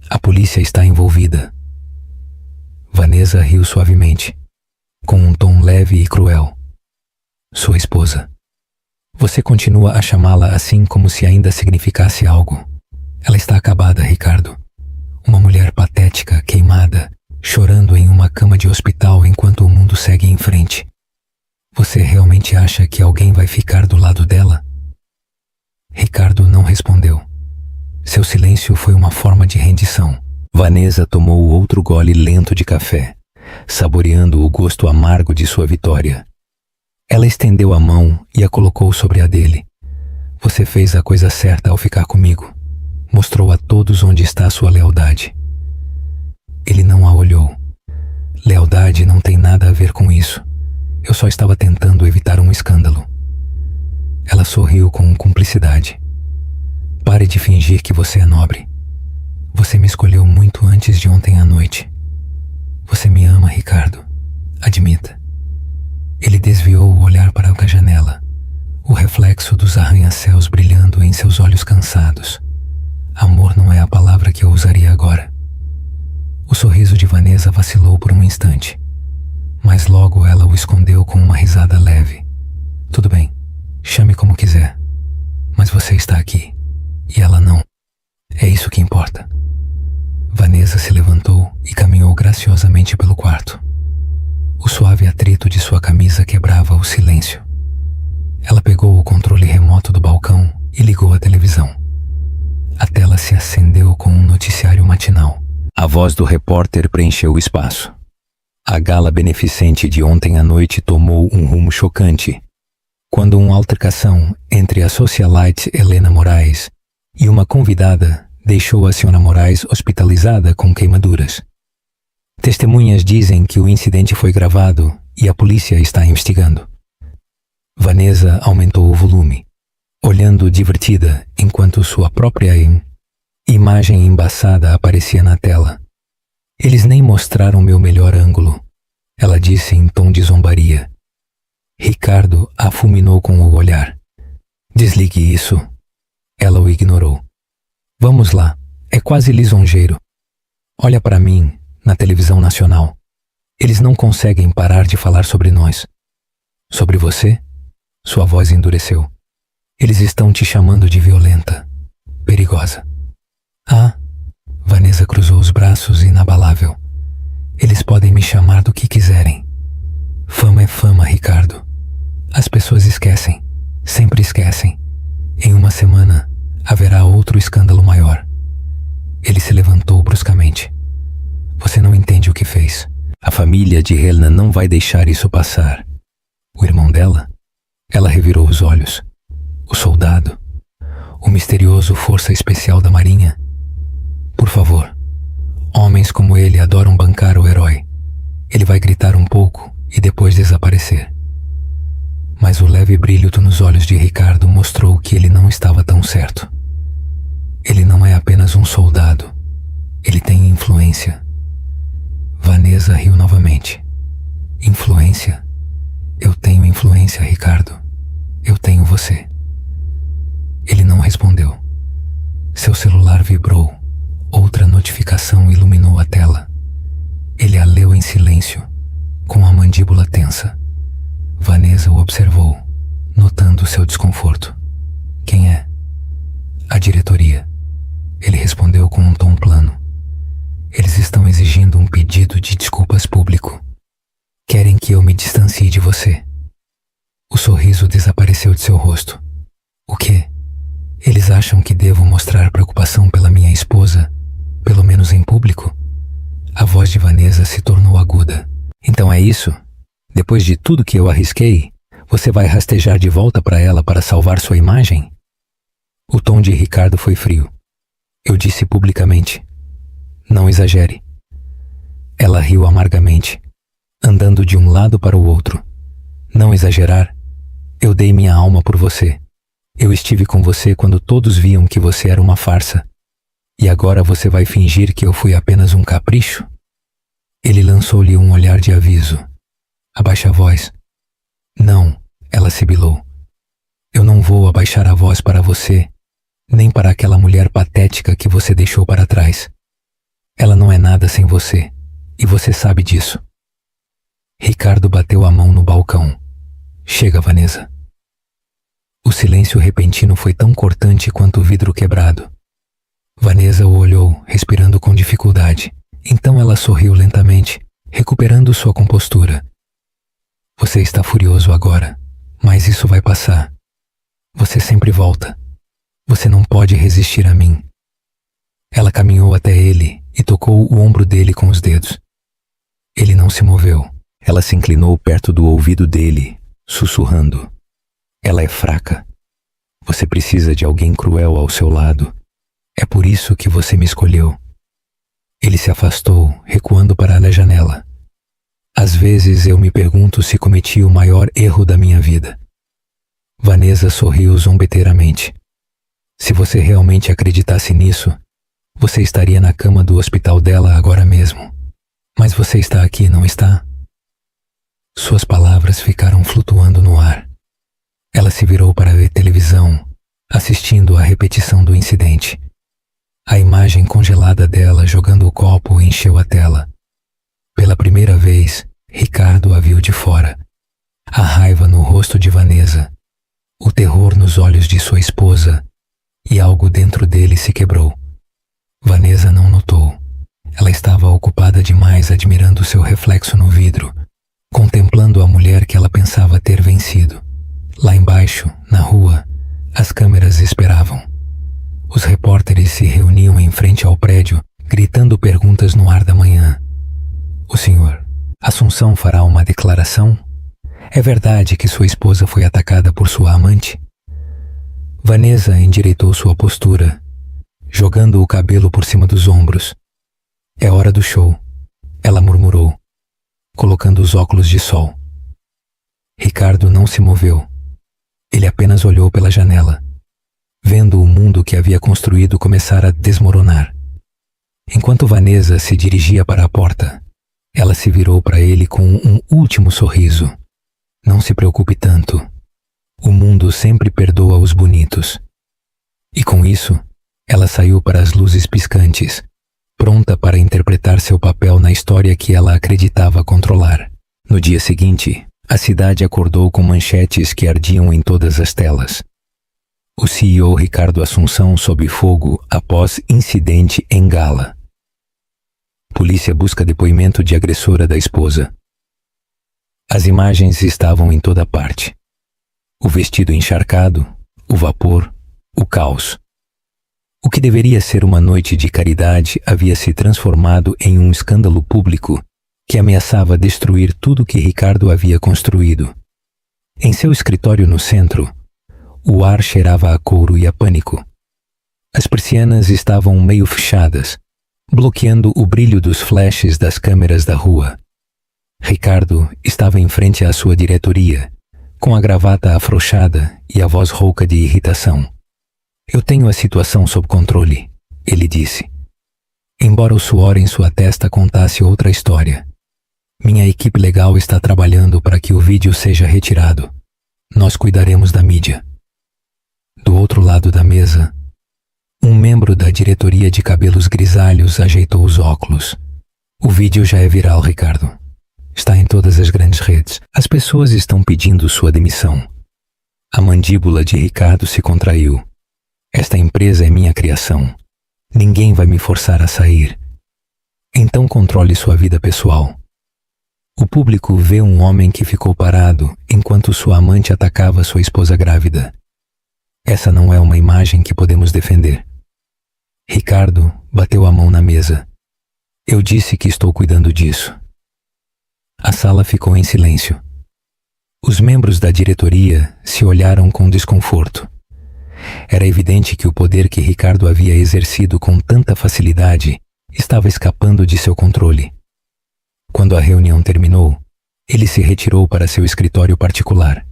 A polícia está envolvida. Vanessa riu suavemente, com um tom leve e cruel. Sua esposa. Você continua a chamá-la assim como se ainda significasse algo. Ela está acabada, Ricardo. Uma mulher patética, queimada, chorando em uma cama de hospital enquanto o mundo segue em frente. Você realmente acha que alguém vai ficar do lado dela? Ricardo não respondeu. Seu silêncio foi uma forma de rendição. Vanessa tomou outro gole lento de café, saboreando o gosto amargo de sua vitória. Ela estendeu a mão e a colocou sobre a dele. Você fez a coisa certa ao ficar comigo. Mostrou a todos onde está a sua lealdade. Ele não a olhou. Lealdade não tem nada a ver com isso. Eu só estava tentando evitar um escândalo. Ela sorriu com cumplicidade. Pare de fingir que você é nobre. Você me escolheu muito antes de ontem à noite. Você me ama, Ricardo. Admita. Ele desviou o olhar para a janela, o reflexo dos arranha-céus brilhando em seus olhos cansados. Amor não é a palavra que eu usaria agora. O sorriso de Vanessa vacilou por um instante, mas logo ela o escondeu com uma risada leve. Tudo bem, chame como quiser, mas você está aqui, e ela não. É isso que importa. Vanessa se levantou e caminhou graciosamente pelo quarto. O suave atrito de sua camisa quebrava o silêncio. Ela pegou o controle remoto do balcão e ligou a televisão. A tela se acendeu com um noticiário matinal. A voz do repórter preencheu o espaço. A gala beneficente de ontem à noite tomou um rumo chocante, quando uma altercação entre a socialite Helena Moraes e uma convidada deixou a senhora Moraes hospitalizada com queimaduras. Testemunhas dizem que o incidente foi gravado e a polícia está investigando. Vanessa aumentou o volume, olhando divertida enquanto sua própria imagem embaçada aparecia na tela. Eles nem mostraram meu melhor ângulo, ela disse em tom de zombaria. Ricardo a fulminou com o olhar. Desligue isso. Ela o ignorou. Vamos lá, é quase lisonjeiro. Olha para mim, na televisão nacional. Eles não conseguem parar de falar sobre nós. Sobre você? Sua voz endureceu. Eles estão te chamando de violenta, perigosa. Ah, Vanessa cruzou os braços inabalável. Eles podem me chamar do que quiserem. Fama é fama, Ricardo. As pessoas esquecem, sempre esquecem. Em uma semana, haverá outro escândalo maior. Ele se levantou bruscamente. Você não entende o que fez. A família de Helena não vai deixar isso passar. O irmão dela? Ela revirou os olhos. O soldado? O misterioso força especial da Marinha? Por favor. Homens como ele adoram bancar o herói. Ele vai gritar um pouco e depois desaparecer. Mas o leve brilho nos olhos de Ricardo mostrou que ele não estava tão certo. Ele não é apenas um soldado. Ele tem influência. Vanessa riu novamente. Influência? Eu tenho influência, Ricardo. Eu tenho você. Ele não respondeu. Seu celular vibrou. Outra notificação iluminou a tela. Ele a leu em silêncio, com a mandíbula tensa. Vanessa o observou, notando seu desconforto. Quem é? A diretoria. Ele respondeu com um tom plano. Eles estão exigindo um pedido de desculpas público. Querem que eu me distancie de você. O sorriso desapareceu de seu rosto. O quê? Eles acham que devo mostrar preocupação pela minha esposa, pelo menos em público? A voz de Vanessa se tornou aguda. Então é isso? Depois de tudo que eu arrisquei, você vai rastejar de volta para ela para salvar sua imagem? O tom de Ricardo foi frio. Eu disse publicamente: não exagere. Ela riu amargamente, andando de um lado para o outro. Não exagerar? Eu dei minha alma por você. Eu estive com você quando todos viam que você era uma farsa. E agora você vai fingir que eu fui apenas um capricho? Ele lançou-lhe um olhar de aviso. Abaixe a voz. Não, ela sibilou. Eu não vou abaixar a voz para você, nem para aquela mulher patética que você deixou para trás. Ela não é nada sem você, e você sabe disso. Ricardo bateu a mão no balcão. Chega, Vanessa. O silêncio repentino foi tão cortante quanto o vidro quebrado. Vanessa o olhou, respirando com dificuldade. Então ela sorriu lentamente, recuperando sua compostura. Você está furioso agora, mas isso vai passar. Você sempre volta. Você não pode resistir a mim. Ela caminhou até ele e tocou o ombro dele com os dedos. Ele não se moveu. Ela se inclinou perto do ouvido dele, sussurrando. Ela é fraca. Você precisa de alguém cruel ao seu lado. É por isso que você me escolheu. Ele se afastou, recuando para a janela. Às vezes eu me pergunto se cometi o maior erro da minha vida. Vanessa sorriu zombeteiramente. Se você realmente acreditasse nisso, você estaria na cama do hospital dela agora mesmo. Mas você está aqui, não está? Suas palavras ficaram flutuando no ar. Ela se virou para ver televisão, assistindo à repetição do incidente. A imagem congelada dela jogando o copo encheu a tela. Pela primeira vez, Ricardo a viu de fora. A raiva no rosto de Vanessa, o terror nos olhos de sua esposa, e algo dentro dele se quebrou. Vanessa não notou. Ela estava ocupada demais admirando seu reflexo no vidro, contemplando a mulher que ela pensava ter vencido. Lá embaixo, na rua, as câmeras esperavam. Os repórteres se reuniam em frente ao prédio, gritando perguntas no ar da manhã. O senhor Assunção fará uma declaração? É verdade que sua esposa foi atacada por sua amante? Vanessa endireitou sua postura, jogando o cabelo por cima dos ombros. É hora do show, ela murmurou, colocando os óculos de sol. Ricardo não se moveu. Ele apenas olhou pela janela, vendo o mundo que havia construído começar a desmoronar. Enquanto Vanessa se dirigia para a porta, ela se virou para ele com um último sorriso. Não se preocupe tanto. O mundo sempre perdoa os bonitos. E com isso, ela saiu para as luzes piscantes, pronta para interpretar seu papel na história que ela acreditava controlar. No dia seguinte, a cidade acordou com manchetes que ardiam em todas as telas. O CEO Ricardo Assunção sob fogo após incidente em gala. Polícia busca depoimento de agressora da esposa. As imagens estavam em toda parte. O vestido encharcado, o vapor, o caos. O que deveria ser uma noite de caridade havia se transformado em um escândalo público que ameaçava destruir tudo que Ricardo havia construído. Em seu escritório no centro, o ar cheirava a couro e a pânico. As persianas estavam meio fechadas, bloqueando o brilho dos flashes das câmeras da rua. Ricardo estava em frente à sua diretoria, com a gravata afrouxada e a voz rouca de irritação. Eu tenho a situação sob controle, ele disse. Embora o suor em sua testa contasse outra história. Minha equipe legal está trabalhando para que o vídeo seja retirado. Nós cuidaremos da mídia. Do outro lado da mesa, um membro da diretoria de cabelos grisalhos ajeitou os óculos. O vídeo já é viral, Ricardo. Está em todas as grandes redes. As pessoas estão pedindo sua demissão. A mandíbula de Ricardo se contraiu. Esta empresa é minha criação. Ninguém vai me forçar a sair. Então controle sua vida pessoal. O público vê um homem que ficou parado enquanto sua amante atacava sua esposa grávida. Essa não é uma imagem que podemos defender. Ricardo bateu a mão na mesa. Eu disse que estou cuidando disso. A sala ficou em silêncio. Os membros da diretoria se olharam com desconforto. Era evidente que o poder que Ricardo havia exercido com tanta facilidade estava escapando de seu controle. Quando a reunião terminou, ele se retirou para seu escritório particular.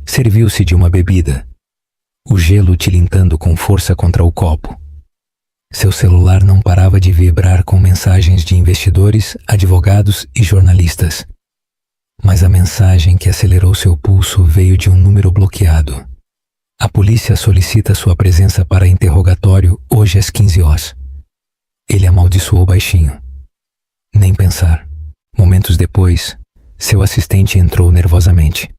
Serviu-se de uma bebida, o gelo tilintando com força contra o copo. Seu celular não parava de vibrar com mensagens de investidores, advogados e jornalistas. Mas a mensagem que acelerou seu pulso veio de um número bloqueado. A polícia solicita sua presença para interrogatório hoje às 15 horas. Ele amaldiçoou baixinho. Nem pensar. Momentos depois, seu assistente entrou nervosamente.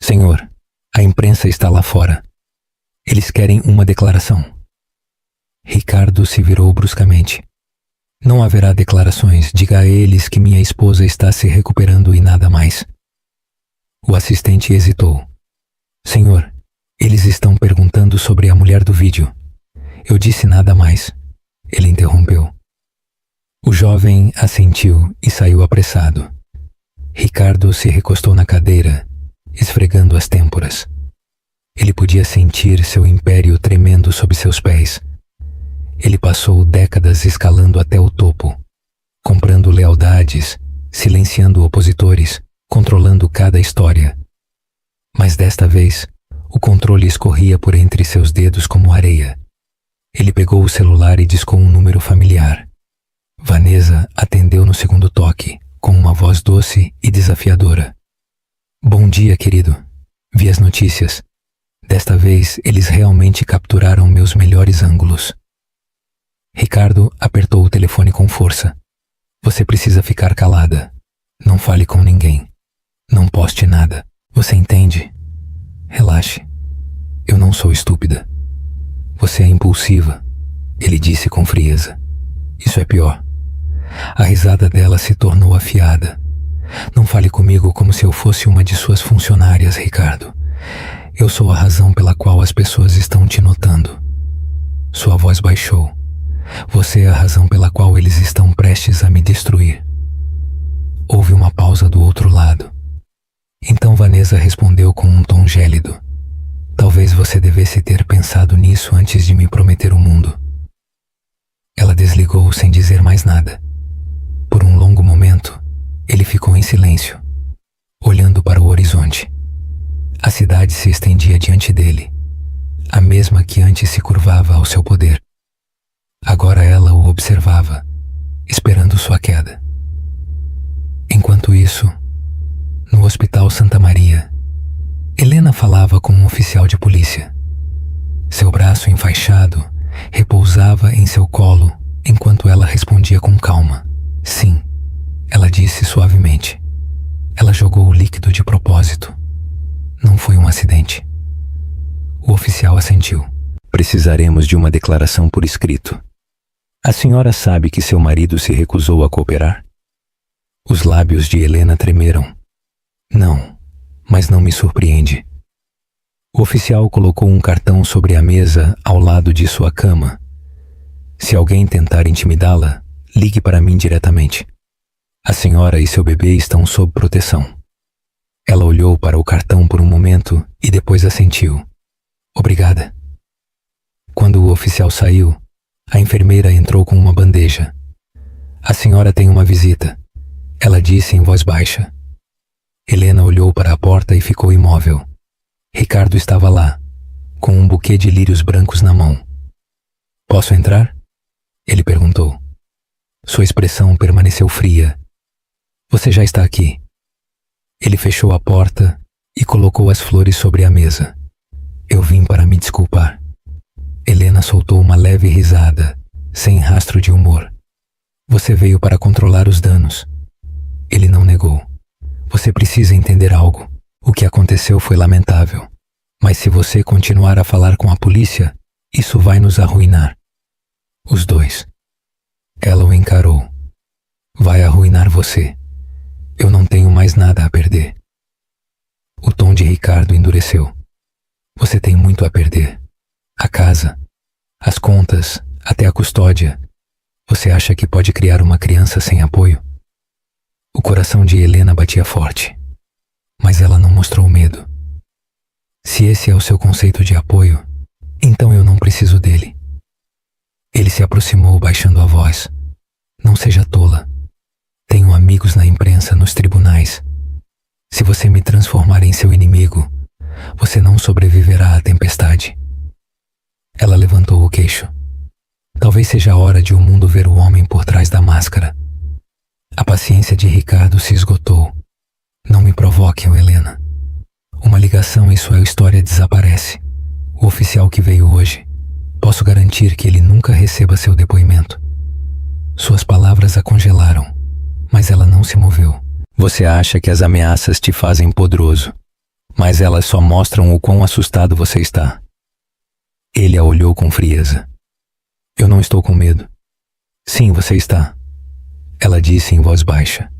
Senhor, a imprensa está lá fora. Eles querem uma declaração. Ricardo se virou bruscamente. Não haverá declarações. Diga a eles que minha esposa está se recuperando e nada mais. O assistente hesitou. Senhor, eles estão perguntando sobre a mulher do vídeo. Eu disse nada mais. Ele interrompeu. O jovem assentiu e saiu apressado. Ricardo se recostou na cadeira, esfregando as têmporas. Ele podia sentir seu império tremendo sob seus pés. Ele passou décadas escalando até o topo, comprando lealdades, silenciando opositores, controlando cada história. Mas desta vez, o controle escorria por entre seus dedos como areia. Ele pegou o celular e discou um número familiar. Vanessa atendeu no segundo toque, com uma voz doce e desafiadora. Bom dia, querido. Vi as notícias. Desta vez, eles realmente capturaram meus melhores ângulos. Ricardo apertou o telefone com força. Você precisa ficar calada. Não fale com ninguém. Não poste nada. Você entende? Relaxe. Eu não sou estúpida. Você é impulsiva, ele disse com frieza. Isso é pior. A risada dela se tornou afiada. Não fale comigo como se eu fosse uma de suas funcionárias, Ricardo. Eu sou a razão pela qual as pessoas estão te notando. Sua voz baixou. Você é a razão pela qual eles estão prestes a me destruir. Houve uma pausa do outro lado. Então Vanessa respondeu com um tom gélido. Talvez você devesse ter pensado nisso antes de me prometer o mundo. Ela desligou sem dizer mais nada. Por um longo momento, ele ficou em silêncio, olhando para o horizonte. A cidade se estendia diante dele, a mesma que antes se curvava ao seu poder. Agora ela o observava, esperando sua queda. Enquanto isso, no Hospital Santa Maria, Helena falava com um oficial de polícia. Seu braço enfaixado repousava em seu colo enquanto ela respondia com calma. Sim, ela disse suavemente. Ela jogou o líquido de propósito. Não foi um acidente. O oficial assentiu. Precisaremos de uma declaração por escrito. A senhora sabe que seu marido se recusou a cooperar? Os lábios de Helena tremeram. Não, mas não me surpreende. O oficial colocou um cartão sobre a mesa ao lado de sua cama. Se alguém tentar intimidá-la, ligue para mim diretamente. A senhora e seu bebê estão sob proteção. Ela olhou para o cartão por um momento e depois assentiu. Obrigada. Quando o oficial saiu, a enfermeira entrou com uma bandeja. A senhora tem uma visita, ela disse em voz baixa. Helena olhou para a porta e ficou imóvel. Ricardo estava lá, com um buquê de lírios brancos na mão. Posso entrar? Ele perguntou. Sua expressão permaneceu fria. Você já está aqui. Ele fechou a porta e colocou as flores sobre a mesa. Eu vim para me desculpar. Helena soltou uma leve risada, sem rastro de humor. Você veio para controlar os danos. Ele não negou. Você precisa entender algo. O que aconteceu foi lamentável. Mas se você continuar a falar com a polícia, isso vai nos arruinar. Os dois. Ela o encarou. Vai arruinar você. Eu não tenho mais nada a perder. O tom de Ricardo endureceu. Você tem muito a perder. A casa, as contas, até a custódia. Você acha que pode criar uma criança sem apoio? O coração de Helena batia forte, mas ela não mostrou medo. Se esse é o seu conceito de apoio, então eu não preciso dele. Ele se aproximou baixando a voz. Não seja tola. Tenho amigos na imprensa, nos tribunais. Se você me transformar em seu inimigo, você não sobreviverá à tempestade. Ela levantou o queixo. Talvez seja a hora de o mundo ver o homem por trás da máscara. A paciência de Ricardo se esgotou. Não me provoque, Helena. Uma ligação e sua história desaparece. O oficial que veio hoje, posso garantir que ele nunca receba seu depoimento. Suas palavras a congelaram, mas ela não se moveu. Você acha que as ameaças te fazem poderoso, mas elas só mostram o quão assustado você está. Ele a olhou com frieza. Eu não estou com medo. Sim, você está. Ela disse em voz baixa.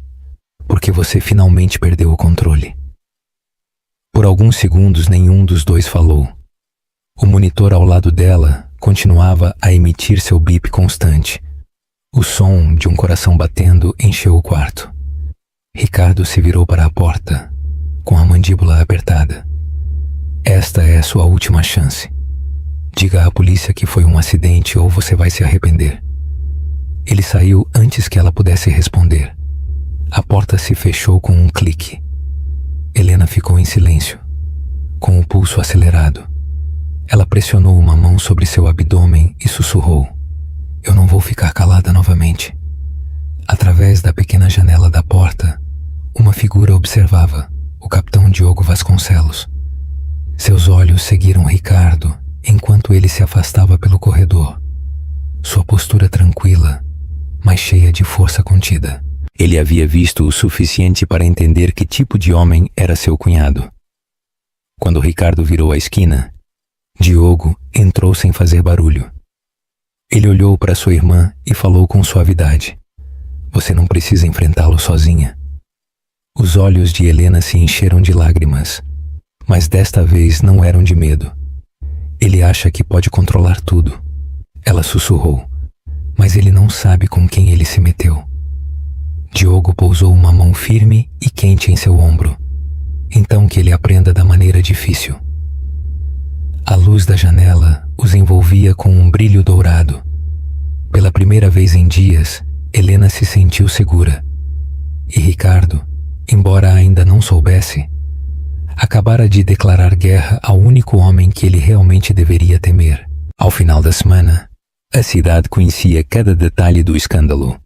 Porque você finalmente perdeu o controle. Por alguns segundos nenhum dos dois falou. O monitor ao lado dela continuava a emitir seu bip constante. O som de um coração batendo encheu o quarto. Ricardo se virou para a porta, com a mandíbula apertada. Esta é sua última chance. Diga à polícia que foi um acidente ou você vai se arrepender. Ele saiu antes que ela pudesse responder. A porta se fechou com um clique. Helena ficou em silêncio, com o pulso acelerado. Ela pressionou uma mão sobre seu abdômen e sussurrou. Eu não vou ficar calada novamente. Através da pequena janela da porta, uma figura observava, o capitão Diogo Vasconcelos. Seus olhos seguiram Ricardo enquanto ele se afastava pelo corredor. Sua postura tranquila, mas cheia de força contida. Ele havia visto o suficiente para entender que tipo de homem era seu cunhado. Quando Ricardo virou a esquina, Diogo entrou sem fazer barulho. Ele olhou para sua irmã e falou com suavidade. Você não precisa enfrentá-lo sozinha. Os olhos de Helena se encheram de lágrimas, mas desta vez não eram de medo. Ele acha que pode controlar tudo. Ela sussurrou, mas ele não sabe com quem ele se meteu. Diogo pousou uma mão firme e quente em seu ombro. Então que ele aprenda da maneira difícil. A luz da janela os envolvia com um brilho dourado. Pela primeira vez em dias, Helena se sentiu segura. E Ricardo, embora ainda não soubesse, acabara de declarar guerra ao único homem que ele realmente deveria temer. Ao final da semana, a cidade conhecia cada detalhe do escândalo.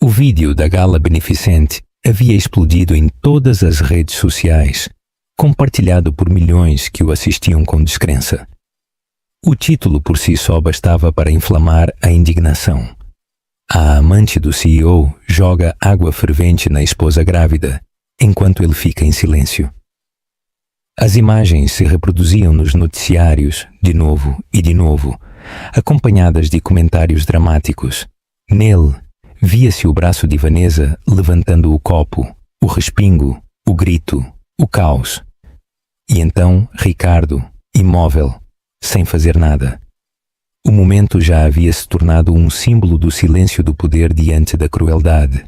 O vídeo da gala beneficente havia explodido em todas as redes sociais, compartilhado por milhões que o assistiam com descrença. O título por si só bastava para inflamar a indignação. A amante do CEO joga água fervente na esposa grávida, enquanto ele fica em silêncio. As imagens se reproduziam nos noticiários, de novo e de novo, acompanhadas de comentários dramáticos. Nele, via-se o braço de Vanessa levantando o copo, o respingo, o grito, o caos. E então Ricardo, imóvel, sem fazer nada. O momento já havia se tornado um símbolo do silêncio do poder diante da crueldade.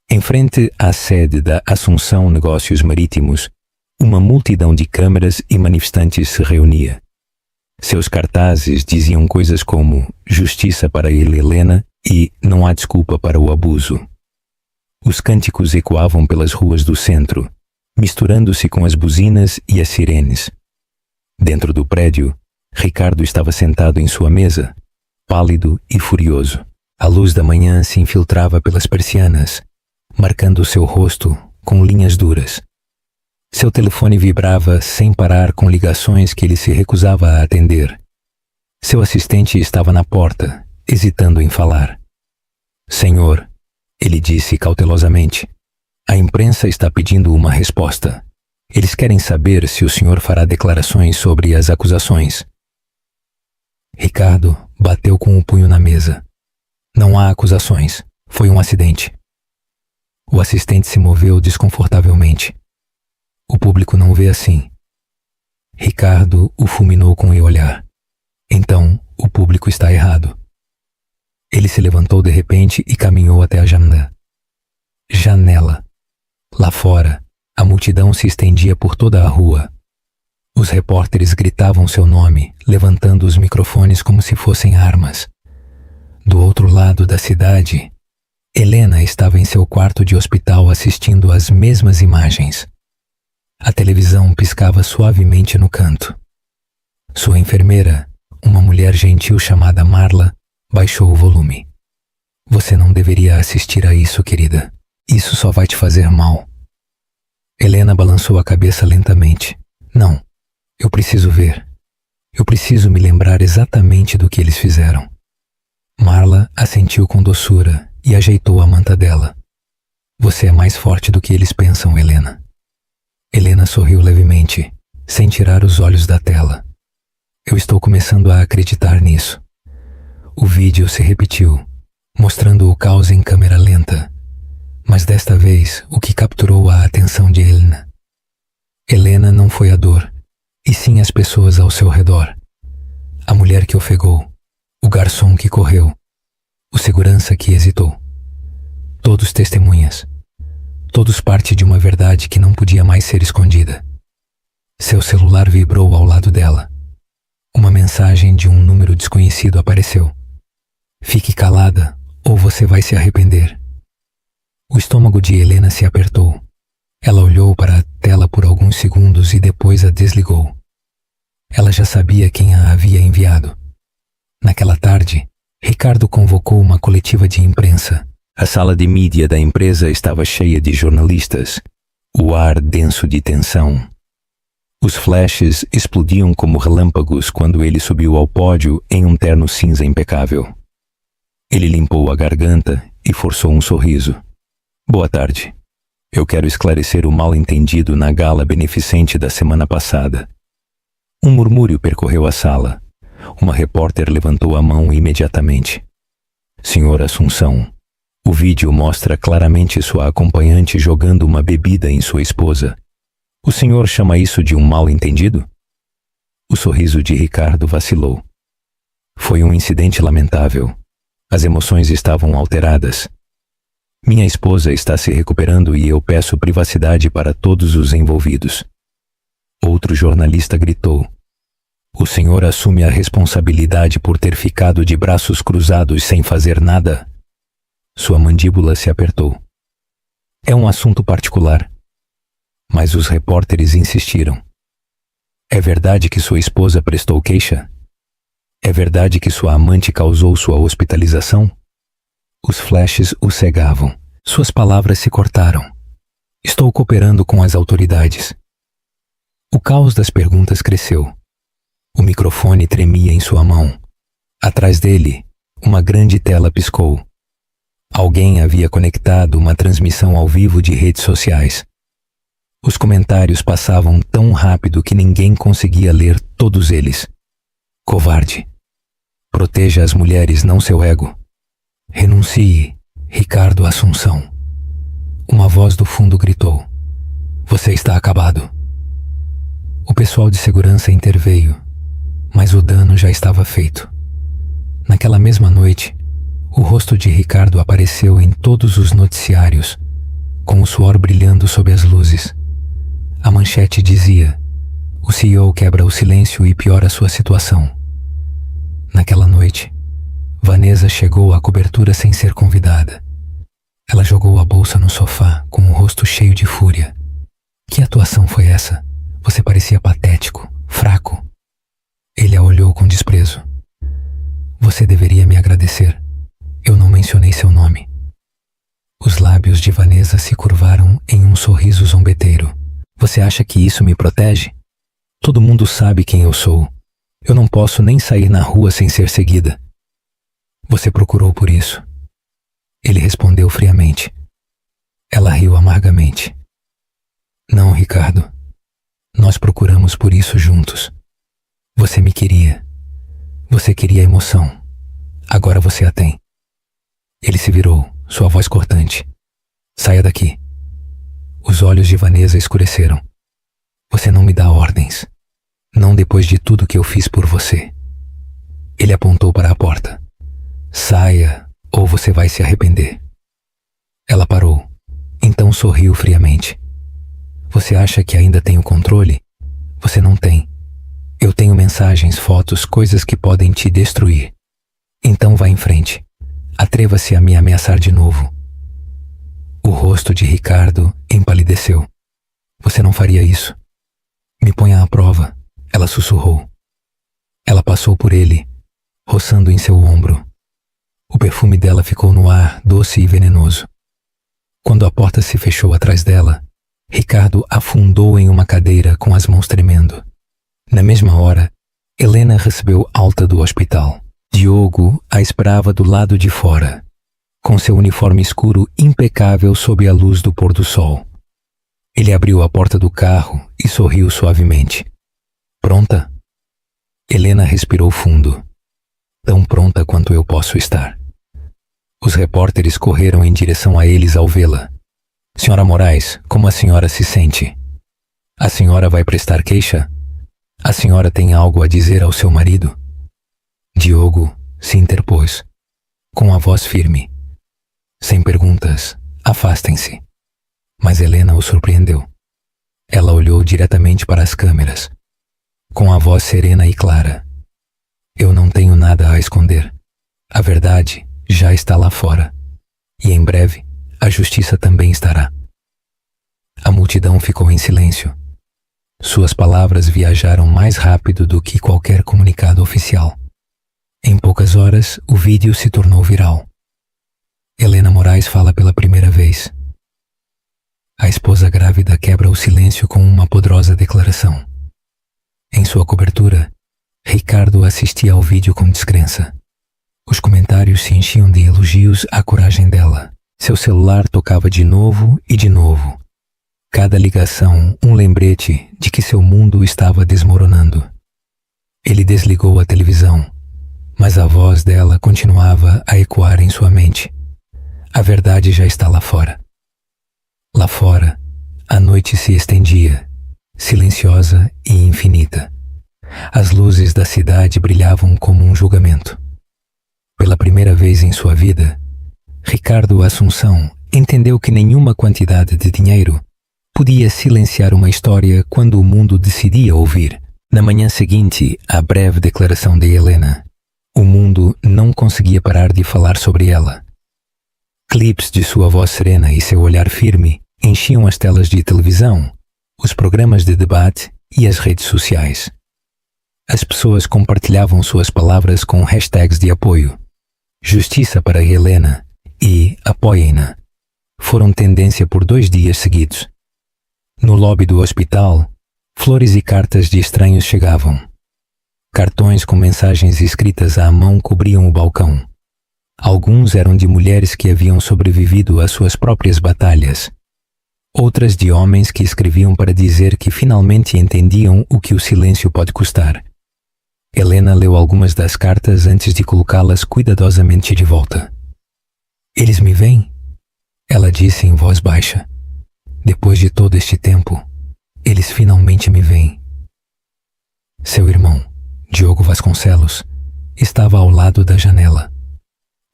Em frente à sede da Assunção Negócios Marítimos, uma multidão de câmaras e manifestantes se reunia. Seus cartazes diziam coisas como justiça para ele, Helena, e não há desculpa para o abuso. Os cânticos ecoavam pelas ruas do centro, misturando-se com as buzinas e as sirenes. Dentro do prédio, Ricardo estava sentado em sua mesa, pálido e furioso. A luz da manhã se infiltrava pelas persianas, marcando seu rosto com linhas duras. Seu telefone vibrava sem parar com ligações que ele se recusava a atender. Seu assistente estava na porta, hesitando em falar. Senhor, ele disse cautelosamente, a imprensa está pedindo uma resposta. Eles querem saber se o senhor fará declarações sobre as acusações. Ricardo bateu com o punho na mesa. Não há acusações. Foi um acidente. O assistente se moveu desconfortavelmente. O público não vê assim. Ricardo o fulminou com o olhar. Então, o público está errado. Ele se levantou de repente e caminhou até a janela. Lá fora, a multidão se estendia por toda a rua. Os repórteres gritavam seu nome, levantando os microfones como se fossem armas. Do outro lado da cidade, Helena estava em seu quarto de hospital assistindo às mesmas imagens. A televisão piscava suavemente no canto. Sua enfermeira, uma mulher gentil chamada Marla, baixou o volume. Você não deveria assistir a isso, querida. Isso só vai te fazer mal. Helena balançou a cabeça lentamente. Não, eu preciso ver. Eu preciso me lembrar exatamente do que eles fizeram. Marla assentiu com doçura e ajeitou a manta dela. Você é mais forte do que eles pensam, Helena. Helena sorriu levemente, sem tirar os olhos da tela. Eu estou começando a acreditar nisso. O vídeo se repetiu, mostrando o caos em câmera lenta. Mas desta vez, o que capturou a atenção de Helena. Helena não foi a dor, e sim as pessoas ao seu redor. A mulher que ofegou, o garçom que correu, o segurança que hesitou. Todos testemunhas. Todos parte de uma verdade que não podia mais ser escondida. Seu celular vibrou ao lado dela. Uma mensagem de um número desconhecido apareceu. Fique calada, ou você vai se arrepender. O estômago de Helena se apertou. Ela olhou para a tela por alguns segundos e depois a desligou. Ela já sabia quem a havia enviado. Naquela tarde, Ricardo convocou uma coletiva de imprensa. A sala de mídia da empresa estava cheia de jornalistas. O ar denso de tensão. Os flashes explodiam como relâmpagos quando ele subiu ao pódio em um terno cinza impecável. Ele limpou a garganta e forçou um sorriso. Boa tarde. Eu quero esclarecer o mal-entendido na gala beneficente da semana passada. Um murmúrio percorreu a sala. Uma repórter levantou a mão imediatamente. Senhora Assunção, o vídeo mostra claramente sua acompanhante jogando uma bebida em sua esposa. O senhor chama isso de um mal-entendido? O sorriso de Ricardo vacilou. Foi um incidente lamentável. As emoções estavam alteradas. Minha esposa está se recuperando e eu peço privacidade para todos os envolvidos. Outro jornalista gritou. O senhor assume a responsabilidade por ter ficado de braços cruzados sem fazer nada? Sua mandíbula se apertou. É um assunto particular. Mas os repórteres insistiram. É verdade que sua esposa prestou queixa? É verdade que sua amante causou sua hospitalização? Os flashes o cegavam. Suas palavras se cortaram. Estou cooperando com as autoridades. O caos das perguntas cresceu. O microfone tremia em sua mão. Atrás dele, uma grande tela piscou. Alguém havia conectado uma transmissão ao vivo de redes sociais. Os comentários passavam tão rápido que ninguém conseguia ler todos eles. Covarde. Proteja as mulheres, não seu ego. Renuncie, Ricardo Assunção. Uma voz do fundo gritou. Você está acabado. O pessoal de segurança interveio, mas o dano já estava feito. Naquela mesma noite, o rosto de Ricardo apareceu em todos os noticiários, com o suor brilhando sob as luzes. A manchete dizia: o CEO quebra o silêncio e piora sua situação. Naquela noite, Vanessa chegou à cobertura sem ser convidada. Ela jogou a bolsa no sofá com o rosto cheio de fúria. Que atuação foi essa? Você parecia patético, fraco. Ele a olhou com desprezo. Você deveria me agradecer. Eu não mencionei seu nome. Os lábios de Vanessa se curvaram em um sorriso zombeteiro. Você acha que isso me protege? Todo mundo sabe quem eu sou. Eu não posso nem sair na rua sem ser seguida. Você procurou por isso. Ele respondeu friamente. Ela riu amargamente. Não, Ricardo. Nós procuramos por isso juntos. Você me queria. Você queria emoção. Agora você a tem. Ele se virou, sua voz cortante. Saia daqui. Os olhos de Vanessa escureceram. Você não me dá ordens. Não depois de tudo que eu fiz por você. Ele apontou para a porta. Saia, ou você vai se arrepender. Ela parou, então sorriu friamente. Você acha que ainda tem o controle? Você não tem. Eu tenho mensagens, fotos, coisas que podem te destruir. Então vá em frente. Atreva-se a me ameaçar de novo. O rosto de Ricardo empalideceu. Você não faria isso. Me ponha à prova, ela sussurrou. Ela passou por ele, roçando em seu ombro. O perfume dela ficou no ar, doce e venenoso. Quando a porta se fechou atrás dela, Ricardo afundou em uma cadeira com as mãos tremendo. Na mesma hora, Helena recebeu alta do hospital. Diogo a esperava do lado de fora, com seu uniforme escuro impecável sob a luz do pôr do sol. Ele abriu a porta do carro e sorriu suavemente. Pronta? Helena respirou fundo. Tão pronta quanto eu posso estar. Os repórteres correram em direção a eles ao vê-la. Senhora Moraes, como a senhora se sente? A senhora vai prestar queixa? A senhora tem algo a dizer ao seu marido? Diogo se interpôs, com a voz firme. Sem perguntas, afastem-se. Mas Helena o surpreendeu. Ela olhou diretamente para as câmeras, com a voz serena e clara. Eu não tenho nada a esconder. A verdade já está lá fora. E em breve, a justiça também estará. A multidão ficou em silêncio. Suas palavras viajaram mais rápido do que qualquer comunicado oficial. Em poucas horas, o vídeo se tornou viral. Helena Moraes fala pela primeira vez. A esposa grávida quebra o silêncio com uma poderosa declaração. Em sua cobertura, Ricardo assistia ao vídeo com descrença. Os comentários se enchiam de elogios à coragem dela. Seu celular tocava de novo e de novo. Cada ligação, um lembrete de que seu mundo estava desmoronando. Ele desligou a televisão, mas a voz dela continuava a ecoar em sua mente. A verdade já está lá fora. Lá fora, a noite se estendia, silenciosa e infinita. As luzes da cidade brilhavam como um julgamento. Pela primeira vez em sua vida, Ricardo Assunção entendeu que nenhuma quantidade de dinheiro podia silenciar uma história quando o mundo decidia ouvir. Na manhã seguinte à breve declaração de Helena, o mundo não conseguia parar de falar sobre ela. Clipes de sua voz serena e seu olhar firme enchiam as telas de televisão, os programas de debate e as redes sociais. As pessoas compartilhavam suas palavras com hashtags de apoio. Justiça para Helena e apoiem-na foram tendência por 2 dias seguidos. No lobby do hospital, flores e cartas de estranhos chegavam. Cartões com mensagens escritas à mão cobriam o balcão. Alguns eram de mulheres que haviam sobrevivido às suas próprias batalhas. Outras de homens que escreviam para dizer que finalmente entendiam o que o silêncio pode custar. Helena leu algumas das cartas antes de colocá-las cuidadosamente de volta. Eles me veem? Ela disse em voz baixa. Depois de todo este tempo, eles finalmente me veem. Seu irmão, Diogo Vasconcelos, estava ao lado da janela,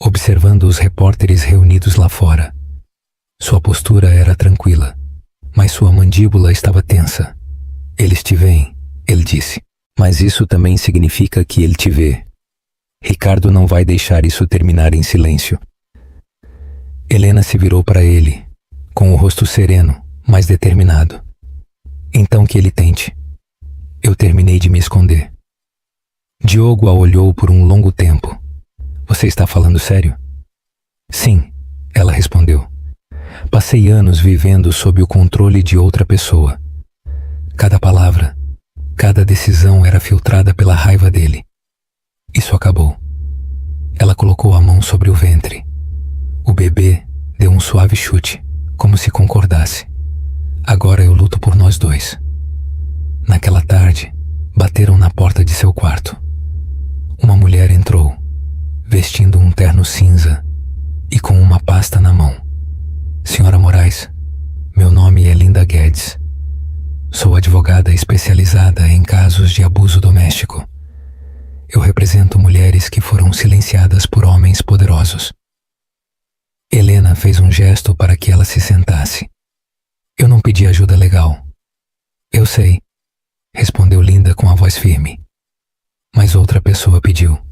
observando os repórteres reunidos lá fora. Sua postura era tranquila, mas sua mandíbula estava tensa. Eles te veem, ele disse. Mas isso também significa que ele te vê. Ricardo não vai deixar isso terminar em silêncio. Helena se virou para ele, com o rosto sereno, mas determinado. Então que ele tente. Eu terminei de me esconder. Diogo a olhou por um longo tempo. Você está falando sério? Sim, ela respondeu. Passei anos vivendo sob o controle de outra pessoa. Cada palavra, cada decisão era filtrada pela raiva dele. Isso acabou. Ela colocou a mão sobre o ventre. O bebê deu um suave chute, como se concordasse. Agora eu luto por nós dois. Naquela tarde, bateram na porta de seu quarto. Uma mulher entrou, vestindo um terno cinza e com uma pasta na mão. Senhora Moraes, meu nome é Linda Guedes. Sou advogada especializada em casos de abuso doméstico. Eu represento mulheres que foram silenciadas por homens poderosos. Helena fez um gesto para que ela se sentasse. Eu não pedi ajuda legal. Eu sei, respondeu Linda com a voz firme. Mas outra pessoa pediu.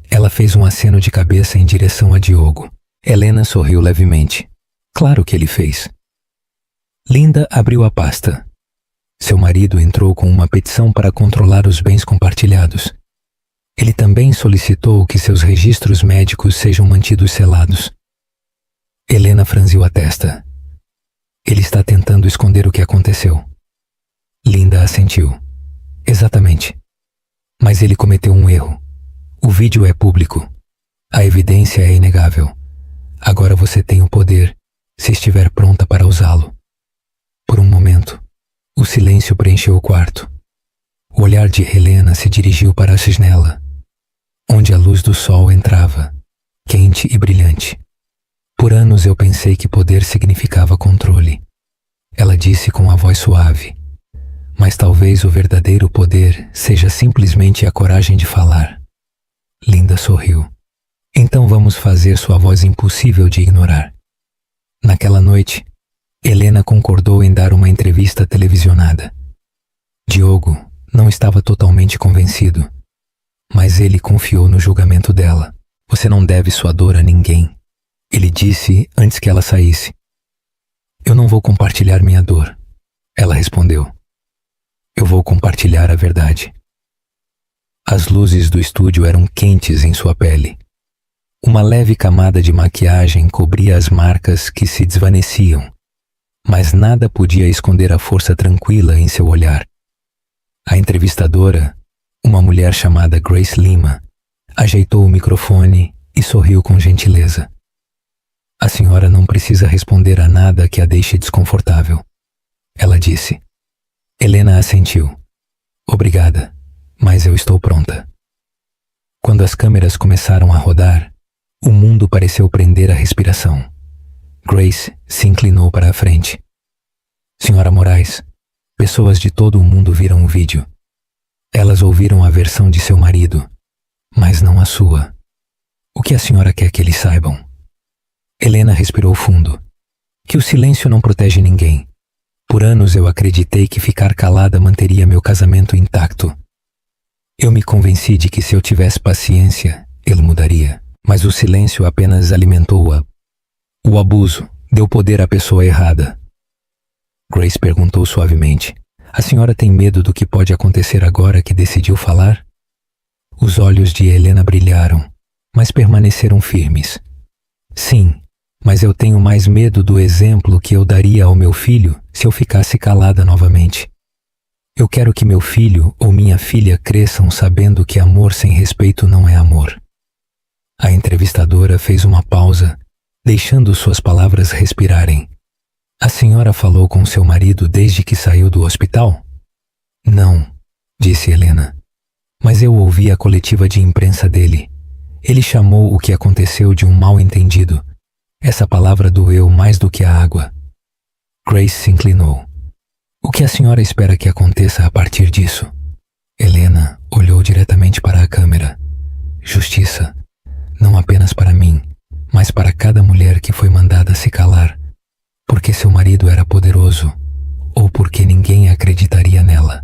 Ela fez um aceno de cabeça em direção a Diogo. Helena sorriu levemente. Claro que ele fez. Linda abriu a pasta. Seu marido entrou com uma petição para controlar os bens compartilhados. Ele também solicitou que seus registros médicos sejam mantidos selados. Helena franziu a testa. Ele está tentando esconder o que aconteceu. Linda assentiu. Exatamente. Mas ele cometeu um erro. O vídeo é público. A evidência é inegável. Agora você tem o poder, se estiver pronta para usá-lo. Por um momento, o silêncio preencheu o quarto. O olhar de Helena se dirigiu para a janela, onde a luz do sol entrava, quente e brilhante. Por anos eu pensei que poder significava controle. Ela disse com a voz suave. Mas talvez o verdadeiro poder seja simplesmente a coragem de falar. Linda sorriu. Então vamos fazer sua voz impossível de ignorar. Naquela noite, Helena concordou em dar uma entrevista televisionada. Diogo não estava totalmente convencido, mas ele confiou no julgamento dela. Você não deve sua dor a ninguém, ele disse antes que ela saísse. Eu não vou compartilhar minha dor, ela respondeu. Eu vou compartilhar a verdade. As luzes do estúdio eram quentes em sua pele. Uma leve camada de maquiagem cobria as marcas que se desvaneciam, mas nada podia esconder a força tranquila em seu olhar. A entrevistadora, uma mulher chamada Grace Lima, ajeitou o microfone e sorriu com gentileza. A senhora não precisa responder a nada que a deixe desconfortável, ela disse. Helena assentiu. Obrigada, mas eu estou pronta. Quando as câmeras começaram a rodar, o mundo pareceu prender a respiração. Grace se inclinou para a frente. Senhora Moraes, pessoas de todo o mundo viram o vídeo. Elas ouviram a versão de seu marido, mas não a sua. O que a senhora quer que eles saibam? Helena respirou fundo. Que o silêncio não protege ninguém. Por anos eu acreditei que ficar calada manteria meu casamento intacto. Eu me convenci de que se eu tivesse paciência, ele mudaria. Mas o silêncio apenas alimentou-a. O abuso deu poder à pessoa errada. Grace perguntou suavemente. A senhora tem medo do que pode acontecer agora que decidiu falar? Os olhos de Helena brilharam, mas permaneceram firmes. Sim, mas eu tenho mais medo do exemplo que eu daria ao meu filho se eu ficasse calada novamente. Eu quero que meu filho ou minha filha cresçam sabendo que amor sem respeito não é amor. A entrevistadora fez uma pausa, deixando suas palavras respirarem. A senhora falou com seu marido desde que saiu do hospital? Não, disse Helena. Mas eu ouvi a coletiva de imprensa dele. Ele chamou o que aconteceu de um mal-entendido. Essa palavra doeu mais do que a água. Grace se inclinou. O que a senhora espera que aconteça a partir disso? Helena olhou diretamente para a câmera. Justiça. Não apenas para mim, mas para cada mulher que foi mandada se calar, porque seu marido era poderoso, ou porque ninguém acreditaria nela.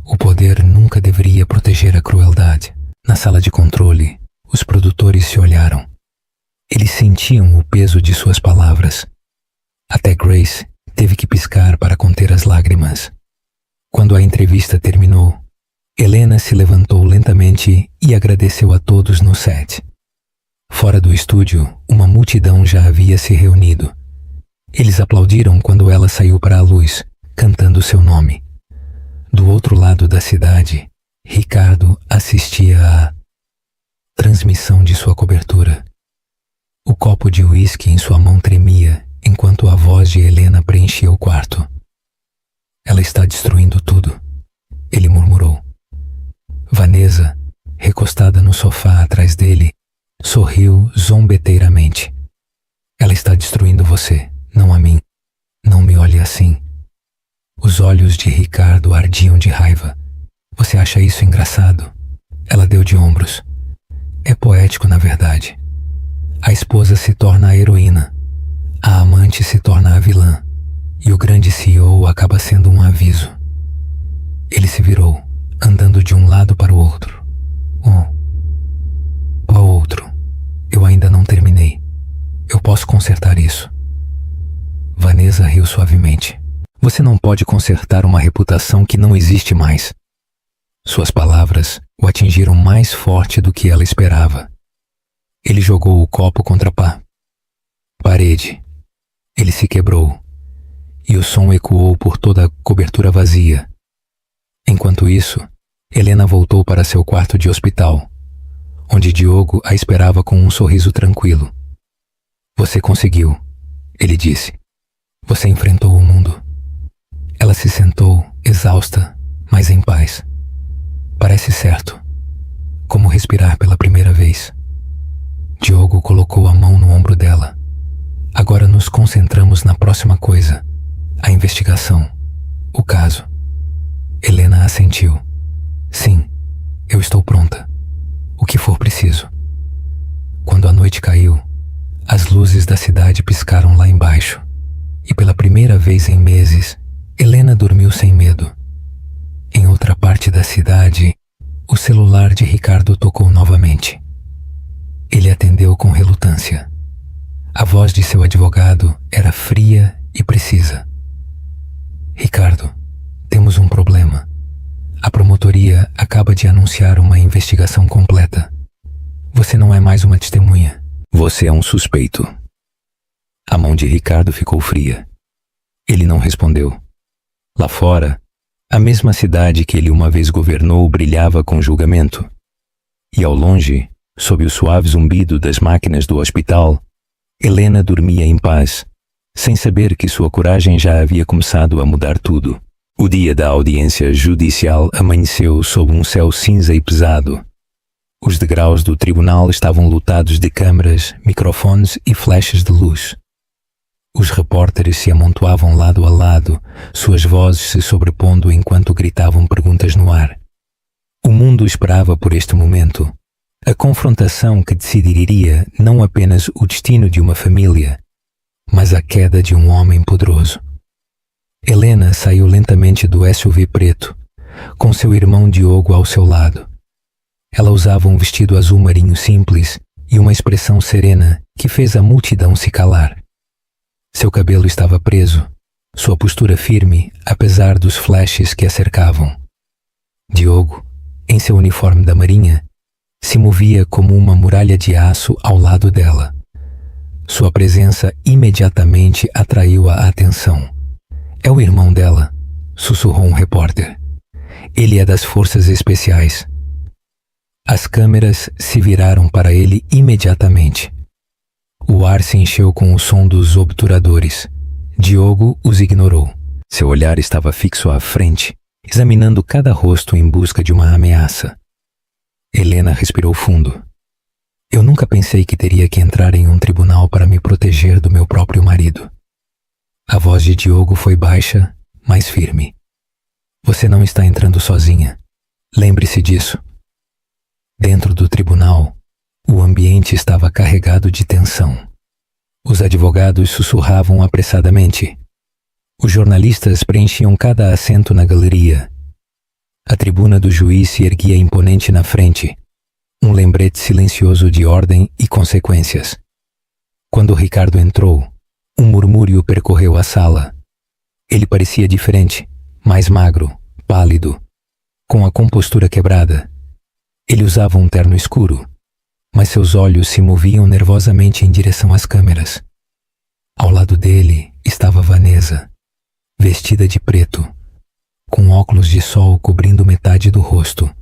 O poder nunca deveria proteger a crueldade. Na sala de controle, os produtores se olharam. Eles sentiam o peso de suas palavras. Até Grace teve que piscar para conter as lágrimas. Quando a entrevista terminou, Helena se levantou lentamente e agradeceu a todos no set. Fora do estúdio, uma multidão já havia se reunido. Eles aplaudiram quando ela saiu para a luz, cantando seu nome. Do outro lado da cidade, Ricardo assistia à transmissão de sua cobertura. O copo de uísque em sua mão tremia enquanto a voz de Helena preenchia o quarto. Ela está destruindo tudo, ele murmurou. Vanessa, recostada no sofá atrás dele, sorriu zombeteiramente. Ela está destruindo você, não a mim. Não me olhe assim. Os olhos de Ricardo ardiam de raiva. Você acha isso engraçado? Ela deu de ombros. É poético, na verdade. A esposa se torna a heroína, a amante se torna a vilã, e o grande CEO acaba sendo um aviso. Ele se virou, andando de um lado para o outro. Qual outro? Eu ainda não terminei. Eu posso consertar isso. Vanessa riu suavemente. Você não pode consertar uma reputação que não existe mais. Suas palavras o atingiram mais forte do que ela esperava. Ele jogou o copo contra a parede. Ele se quebrou, e o som ecoou por toda a cobertura vazia. Enquanto isso, Helena voltou para seu quarto de hospital, onde Diogo a esperava com um sorriso tranquilo. Você conseguiu, ele disse. Você enfrentou o mundo. Ela se sentou, exausta, mas em paz. Parece certo. Como respirar pela primeira vez. Diogo colocou a mão no ombro dela. Agora nos concentramos na próxima coisa. A investigação. O caso. Helena assentiu. Sim, eu estou pronta. O que for preciso. Quando a noite caiu, as luzes da cidade piscaram lá embaixo. E pela primeira vez em meses, Helena dormiu sem medo. Em outra parte da cidade, o celular de Ricardo tocou novamente. Ele atendeu com relutância. A voz de seu advogado era fria e precisa. Ricardo, temos um problema. A promotoria acaba de anunciar uma investigação completa. Você não é mais uma testemunha. Você é um suspeito. A mão de Ricardo ficou fria. Ele não respondeu. Lá fora, a mesma cidade que ele uma vez governou brilhava com julgamento. E ao longe, sob o suave zumbido das máquinas do hospital, Helena dormia em paz, sem saber que sua coragem já havia começado a mudar tudo. O dia da audiência judicial amanheceu sob um céu cinza e pesado. Os degraus do tribunal estavam lotados de câmaras, microfones e flechas de luz. Os repórteres se amontoavam lado a lado, suas vozes se sobrepondo enquanto gritavam perguntas no ar. O mundo esperava por este momento. A confrontação que decidiria não apenas o destino de uma família, mas a queda de um homem poderoso. Helena saiu lentamente do SUV preto, com seu irmão Diogo ao seu lado. Ela usava um vestido azul marinho simples e uma expressão serena que fez a multidão se calar. Seu cabelo estava preso, sua postura firme, apesar dos flashes que a cercavam. Diogo, em seu uniforme da marinha, se movia como uma muralha de aço ao lado dela. Sua presença imediatamente atraiu a atenção. É o irmão dela, sussurrou um repórter. Ele é das forças especiais. As câmeras se viraram para ele imediatamente. O ar se encheu com o som dos obturadores. Diogo os ignorou. Seu olhar estava fixo à frente, examinando cada rosto em busca de uma ameaça. Helena respirou fundo. Eu nunca pensei que teria que entrar em um tribunal para me proteger do meu próprio marido. A voz de Diogo foi baixa, mas firme. Você não está entrando sozinha. Lembre-se disso. Dentro do tribunal, o ambiente estava carregado de tensão. Os advogados sussurravam apressadamente. Os jornalistas preenchiam cada assento na galeria. A tribuna do juiz se erguia imponente na frente, um lembrete silencioso de ordem e consequências. Quando Ricardo entrou, um murmúrio percorreu a sala. Ele parecia diferente, mais magro, pálido, com a compostura quebrada. Ele usava um terno escuro, mas seus olhos se moviam nervosamente em direção às câmeras. Ao lado dele estava Vanessa, vestida de preto, com óculos de sol cobrindo metade do rosto.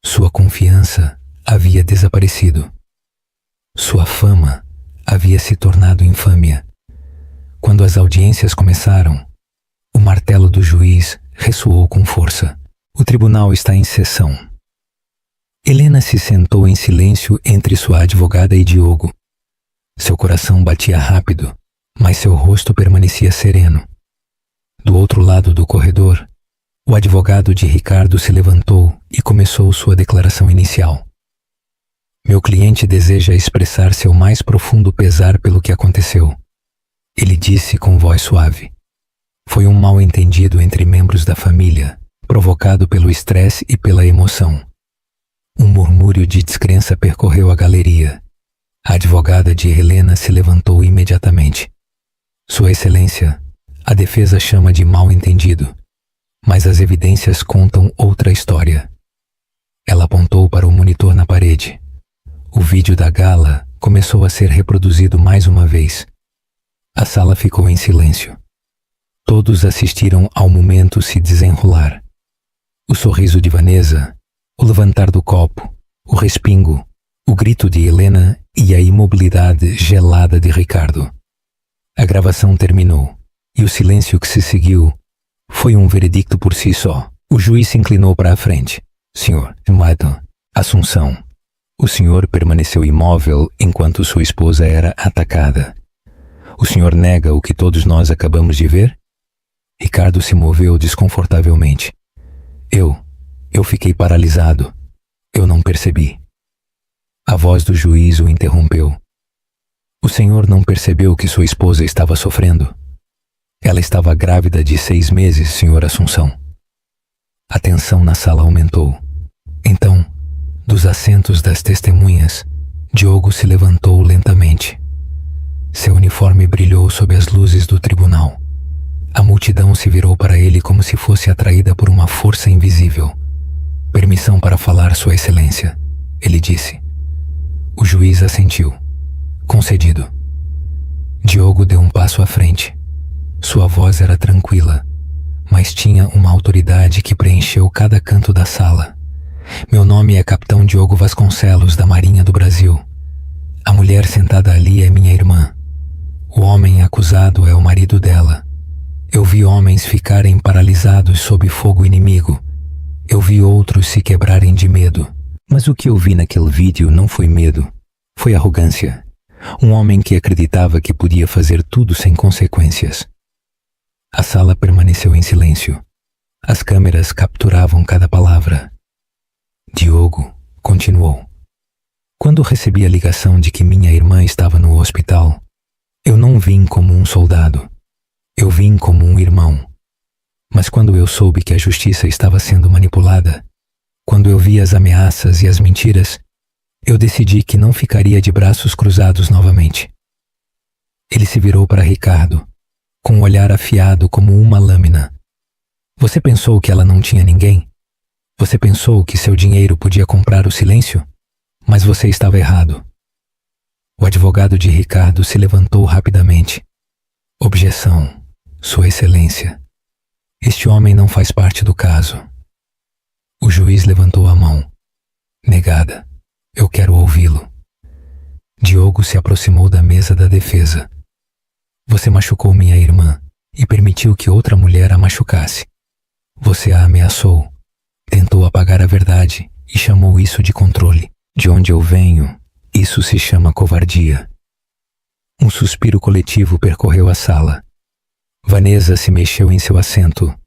Sua confiança havia desaparecido. Sua fama havia se tornado infâmia. Quando as audiências começaram, o martelo do juiz ressoou com força. O tribunal está em sessão. Helena se sentou em silêncio entre sua advogada e Diogo. Seu coração batia rápido, mas seu rosto permanecia sereno. Do outro lado do corredor, O advogado de Ricardo se levantou e começou sua declaração inicial. Meu cliente deseja expressar seu mais profundo pesar pelo que aconteceu. Ele disse com voz suave. Foi um mal-entendido entre membros da família, provocado pelo estresse e pela emoção. Um murmúrio de descrença percorreu a galeria. A advogada de Helena se levantou imediatamente. Sua Excelência, a defesa chama de mal-entendido, mas as evidências contam outra história. Ela apontou para o monitor na parede. O vídeo da gala começou a ser reproduzido mais uma vez. A sala ficou em silêncio. Todos assistiram ao momento se desenrolar. O sorriso de Vanessa, o levantar do copo, o respingo, o grito de Helena e a imobilidade gelada de Ricardo. A gravação terminou, e o silêncio que se seguiu foi um veredicto por si só. O juiz se inclinou para a frente. Senhor Madam Assunção, o senhor permaneceu imóvel enquanto sua esposa era atacada. O senhor nega o que todos nós acabamos de ver? Ricardo se moveu desconfortavelmente. Eu fiquei paralisado. Eu não percebi. A voz do juiz o interrompeu. O senhor não percebeu que sua esposa estava sofrendo? Ela estava grávida de 6 meses, senhor Assunção. A tensão na sala aumentou. Então, dos assentos das testemunhas, Diogo se levantou lentamente. Seu uniforme brilhou sob as luzes do tribunal. A multidão se virou para ele como se fosse atraída por uma força invisível. Permissão para falar, Sua Excelência, ele disse. O juiz assentiu. Concedido. Diogo deu um passo à frente. Sua voz era tranquila, mas tinha uma autoridade que preencheu cada canto da sala. Meu nome é Capitão Diogo Vasconcelos, da Marinha do Brasil. A mulher sentada ali é minha irmã. O homem acusado é o marido dela. Eu vi homens ficarem paralisados sob fogo inimigo. Eu vi outros se quebrarem de medo. Mas o que eu vi naquele vídeo não foi medo. Foi arrogância. Um homem que acreditava que podia fazer tudo sem consequências. A sala permaneceu em silêncio. As câmeras capturavam cada palavra. Diogo continuou. Quando recebi a ligação de que minha irmã estava no hospital, eu não vim como um soldado. Eu vim como um irmão. Mas quando eu soube que a justiça estava sendo manipulada, quando eu vi as ameaças e as mentiras, eu decidi que não ficaria de braços cruzados novamente. Ele se virou para Ricardo, com um olhar afiado como uma lâmina. Você pensou que ela não tinha ninguém? Você pensou que seu dinheiro podia comprar o silêncio? Mas você estava errado. O advogado de Ricardo se levantou rapidamente. Objeção, Sua Excelência. Este homem não faz parte do caso. O juiz levantou a mão. Negada. Eu quero ouvi-lo. Diogo se aproximou da mesa da defesa. Você machucou minha irmã e permitiu que outra mulher a machucasse. Você a ameaçou, tentou apagar a verdade e chamou isso de controle. De onde eu venho, isso se chama covardia. Um suspiro coletivo percorreu a sala. Vanessa se mexeu em seu assento,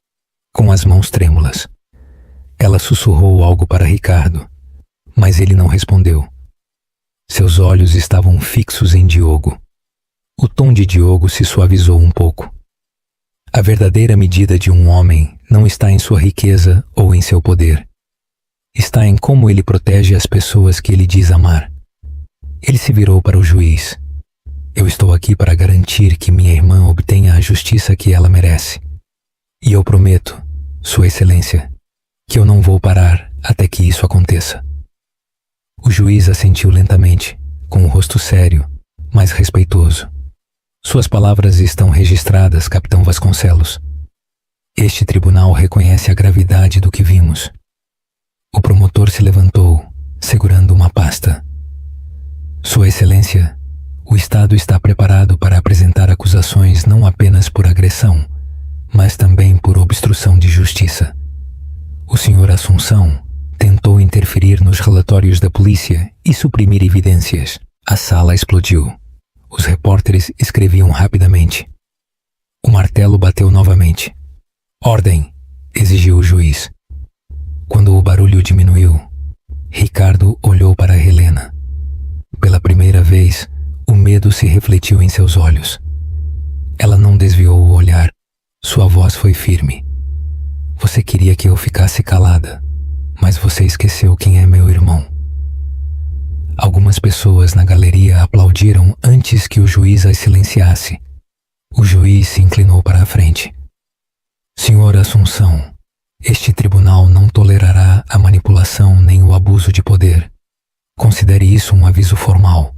com as mãos trêmulas. Ela sussurrou algo para Ricardo, mas ele não respondeu. Seus olhos estavam fixos em Diogo. O tom de Diogo se suavizou um pouco. A verdadeira medida de um homem não está em sua riqueza ou em seu poder. Está em como ele protege as pessoas que ele diz amar. Ele se virou para o juiz. Eu estou aqui para garantir que minha irmã obtenha a justiça que ela merece. E eu prometo, Sua Excelência, que eu não vou parar até que isso aconteça. O juiz assentiu lentamente, com o rosto sério, mas respeitoso. Suas palavras estão registradas, Capitão Vasconcelos. Este tribunal reconhece a gravidade do que vimos. O promotor se levantou, segurando uma pasta. Sua Excelência, o Estado está preparado para apresentar acusações não apenas por agressão, mas também por obstrução de justiça. O senhor Assunção tentou interferir nos relatórios da polícia e suprimir evidências. A sala explodiu. Os repórteres escreviam rapidamente. O martelo bateu novamente. Ordem! exigiu o juiz. Quando o barulho diminuiu, Ricardo olhou para Helena. Pela primeira vez, o medo se refletiu em seus olhos. Ela não desviou o olhar. Sua voz foi firme. Você queria que eu ficasse calada, mas você esqueceu quem é meu irmão. Algumas pessoas na galeria aplaudiram antes que o juiz as silenciasse. O juiz se inclinou para a frente. Senhora Assunção, este tribunal não tolerará a manipulação nem o abuso de poder. Considere isso um aviso formal.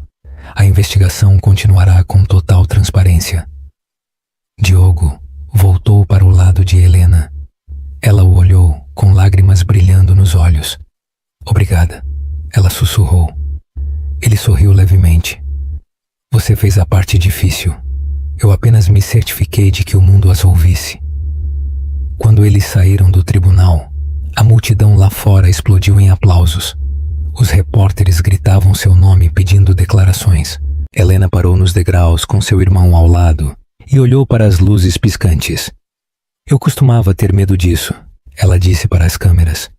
A investigação continuará com total transparência. Diogo voltou para o lado de Helena. Ela o olhou com lágrimas brilhando nos olhos. Obrigada, ela sussurrou. Ele sorriu levemente. Você fez a parte difícil. Eu apenas me certifiquei de que o mundo as ouvisse. Quando eles saíram do tribunal, a multidão lá fora explodiu em aplausos. Os repórteres gritavam seu nome pedindo declarações. Helena parou nos degraus com seu irmão ao lado e olhou para as luzes piscantes. Eu costumava ter medo disso, ela disse para as câmeras.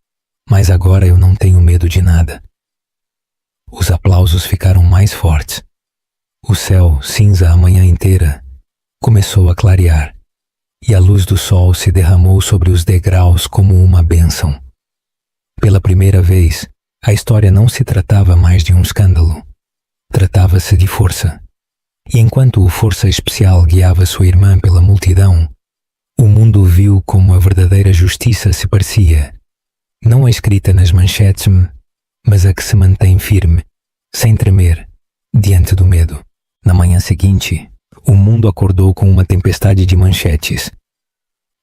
Mas agora eu não tenho medo de nada. Os aplausos ficaram mais fortes. O céu, cinza a manhã inteira, começou a clarear, e a luz do sol se derramou sobre os degraus como uma bênção. Pela primeira vez, a história não se tratava mais de um escândalo. Tratava-se de força. E enquanto o força especial guiava sua irmã pela multidão, o mundo viu como a verdadeira justiça se parecia. Não a escrita nas manchetes, mas a que se mantém firme, sem tremer, diante do medo. Na manhã seguinte, o mundo acordou com uma tempestade de manchetes.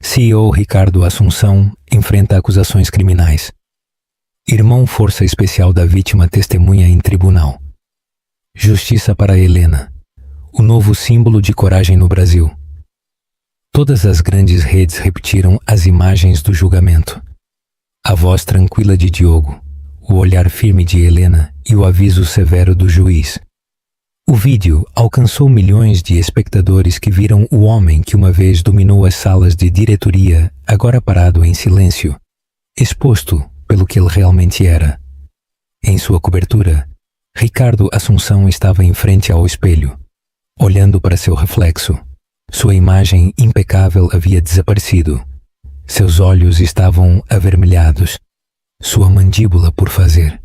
CEO Ricardo Assunção enfrenta acusações criminais. Irmão Força Especial da vítima testemunha em tribunal. Justiça para Helena, o novo símbolo de coragem no Brasil. Todas as grandes redes repetiram as imagens do julgamento. A voz tranquila de Diogo, o olhar firme de Helena e o aviso severo do juiz. O vídeo alcançou milhões de espectadores que viram o homem que uma vez dominou as salas de diretoria, agora parado em silêncio, exposto pelo que ele realmente era. Em sua cobertura, Ricardo Assunção estava em frente ao espelho, olhando para seu reflexo. Sua imagem impecável havia desaparecido. Seus olhos estavam avermelhados, sua mandíbula por fazer.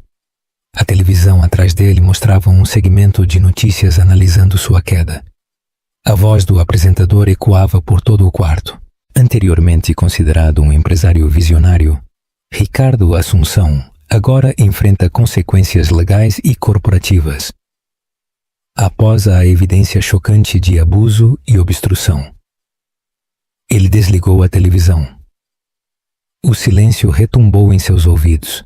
A televisão atrás dele mostrava um segmento de notícias analisando sua queda. A voz do apresentador ecoava por todo o quarto. Anteriormente considerado um empresário visionário, Ricardo Assunção agora enfrenta consequências legais e corporativas. Após a evidência chocante de abuso e obstrução, ele desligou a televisão. O silêncio retumbou em seus ouvidos.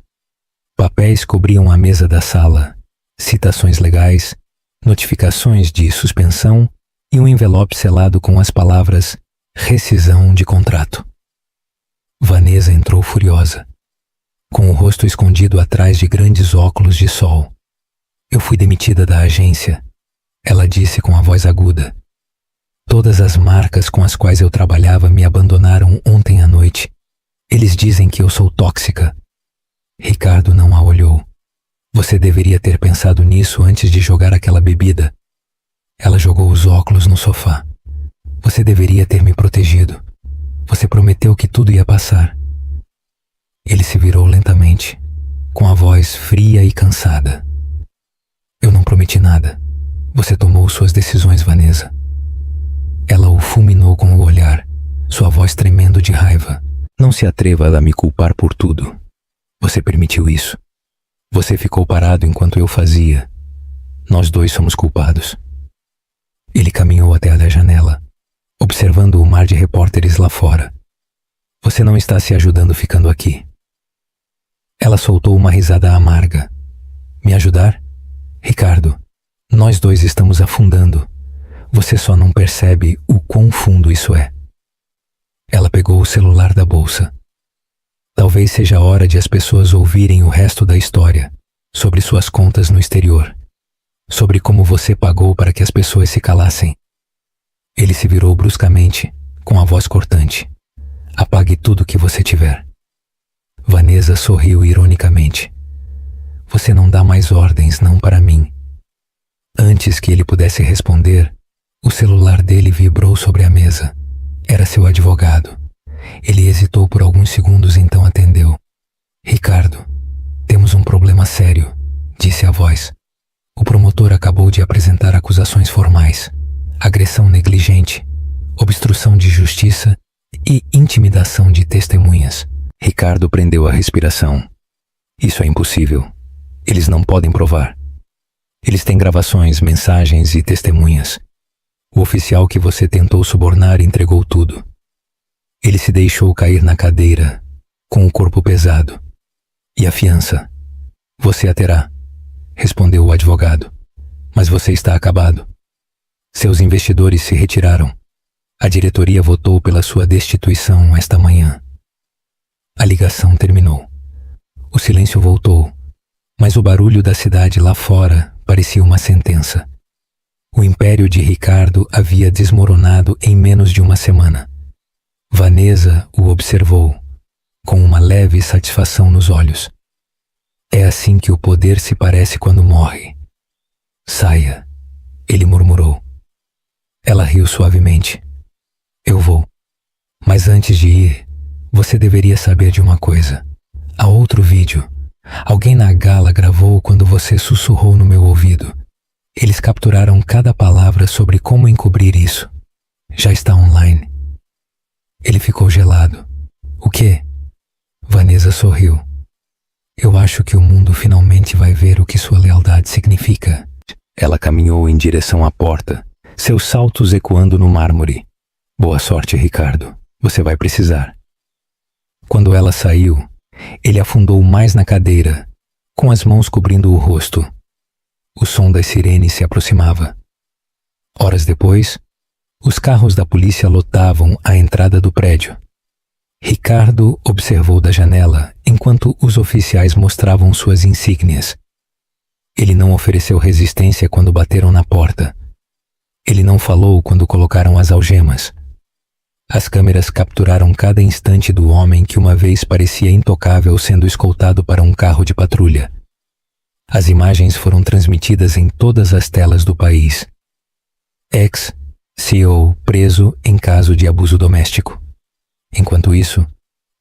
Papéis cobriam a mesa da sala, citações legais, notificações de suspensão e um envelope selado com as palavras rescisão de contrato. Vanessa entrou furiosa, com o rosto escondido atrás de grandes óculos de sol. Eu fui demitida da agência, ela disse com a voz aguda. Todas as marcas com as quais eu trabalhava me abandonaram ontem à noite. Eles dizem que eu sou tóxica. Ricardo não a olhou. Você deveria ter pensado nisso antes de jogar aquela bebida. Ela jogou os óculos no sofá. Você deveria ter me protegido. Você prometeu que tudo ia passar. Ele se virou lentamente, com a voz fria e cansada. Eu não prometi nada. Você tomou suas decisões, Vanessa. Ela o fulminou com o olhar, sua voz tremendo de raiva. Não se atreva a me culpar por tudo. Você permitiu isso. Você ficou parado enquanto eu fazia. Nós dois somos culpados. Ele caminhou até a janela, observando o mar de repórteres lá fora. Você não está se ajudando ficando aqui. Ela soltou uma risada amarga. Me ajudar? Ricardo, nós dois estamos afundando. Você só não percebe o quão fundo isso é. Ela pegou o celular da bolsa. Talvez seja a hora de as pessoas ouvirem o resto da história, sobre suas contas no exterior, sobre como você pagou para que as pessoas se calassem. Ele se virou bruscamente, com a voz cortante. Apague tudo que você tiver. Vanessa sorriu ironicamente. Você não dá mais ordens, não para mim. Antes que ele pudesse responder, o celular dele vibrou sobre a mesa. Era seu advogado. Ele hesitou por alguns segundos, então atendeu. Ricardo, temos um problema sério, disse a voz. O promotor acabou de apresentar acusações formais: agressão negligente, obstrução de justiça e intimidação de testemunhas. Ricardo prendeu a respiração. Isso é impossível. Eles não podem provar. Eles têm gravações, mensagens e testemunhas. O oficial que você tentou subornar entregou tudo. Ele se deixou cair na cadeira, com o corpo pesado. E a fiança? Você a terá, respondeu o advogado. Mas você está acabado. Seus investidores se retiraram. A diretoria votou pela sua destituição esta manhã. A ligação terminou. O silêncio voltou, mas o barulho da cidade lá fora parecia uma sentença. O império de Ricardo havia desmoronado em menos de uma semana. Vanessa o observou, com uma leve satisfação nos olhos. É assim que o poder se parece quando morre. Saia, ele murmurou. Ela riu suavemente. Eu vou. Mas antes de ir, você deveria saber de uma coisa. Há outro vídeo. Alguém na gala gravou quando você sussurrou no meu ouvido. Eles capturaram cada palavra sobre como encobrir isso. Já está online. Ele ficou gelado. O quê? Vanessa sorriu. Eu acho que o mundo finalmente vai ver o que sua lealdade significa. Ela caminhou em direção à porta, seus saltos ecoando no mármore. Boa sorte, Ricardo. Você vai precisar. Quando ela saiu, ele afundou mais na cadeira, com as mãos cobrindo o rosto. O som das sirenes se aproximava. Horas depois, os carros da polícia lotavam a entrada do prédio. Ricardo observou da janela enquanto os oficiais mostravam suas insígnias. Ele não ofereceu resistência quando bateram na porta. Ele não falou quando colocaram as algemas. As câmeras capturaram cada instante do homem que uma vez parecia intocável sendo escoltado para um carro de patrulha. As imagens foram transmitidas em todas as telas do país. Ex-CEO preso em caso de abuso doméstico. Enquanto isso,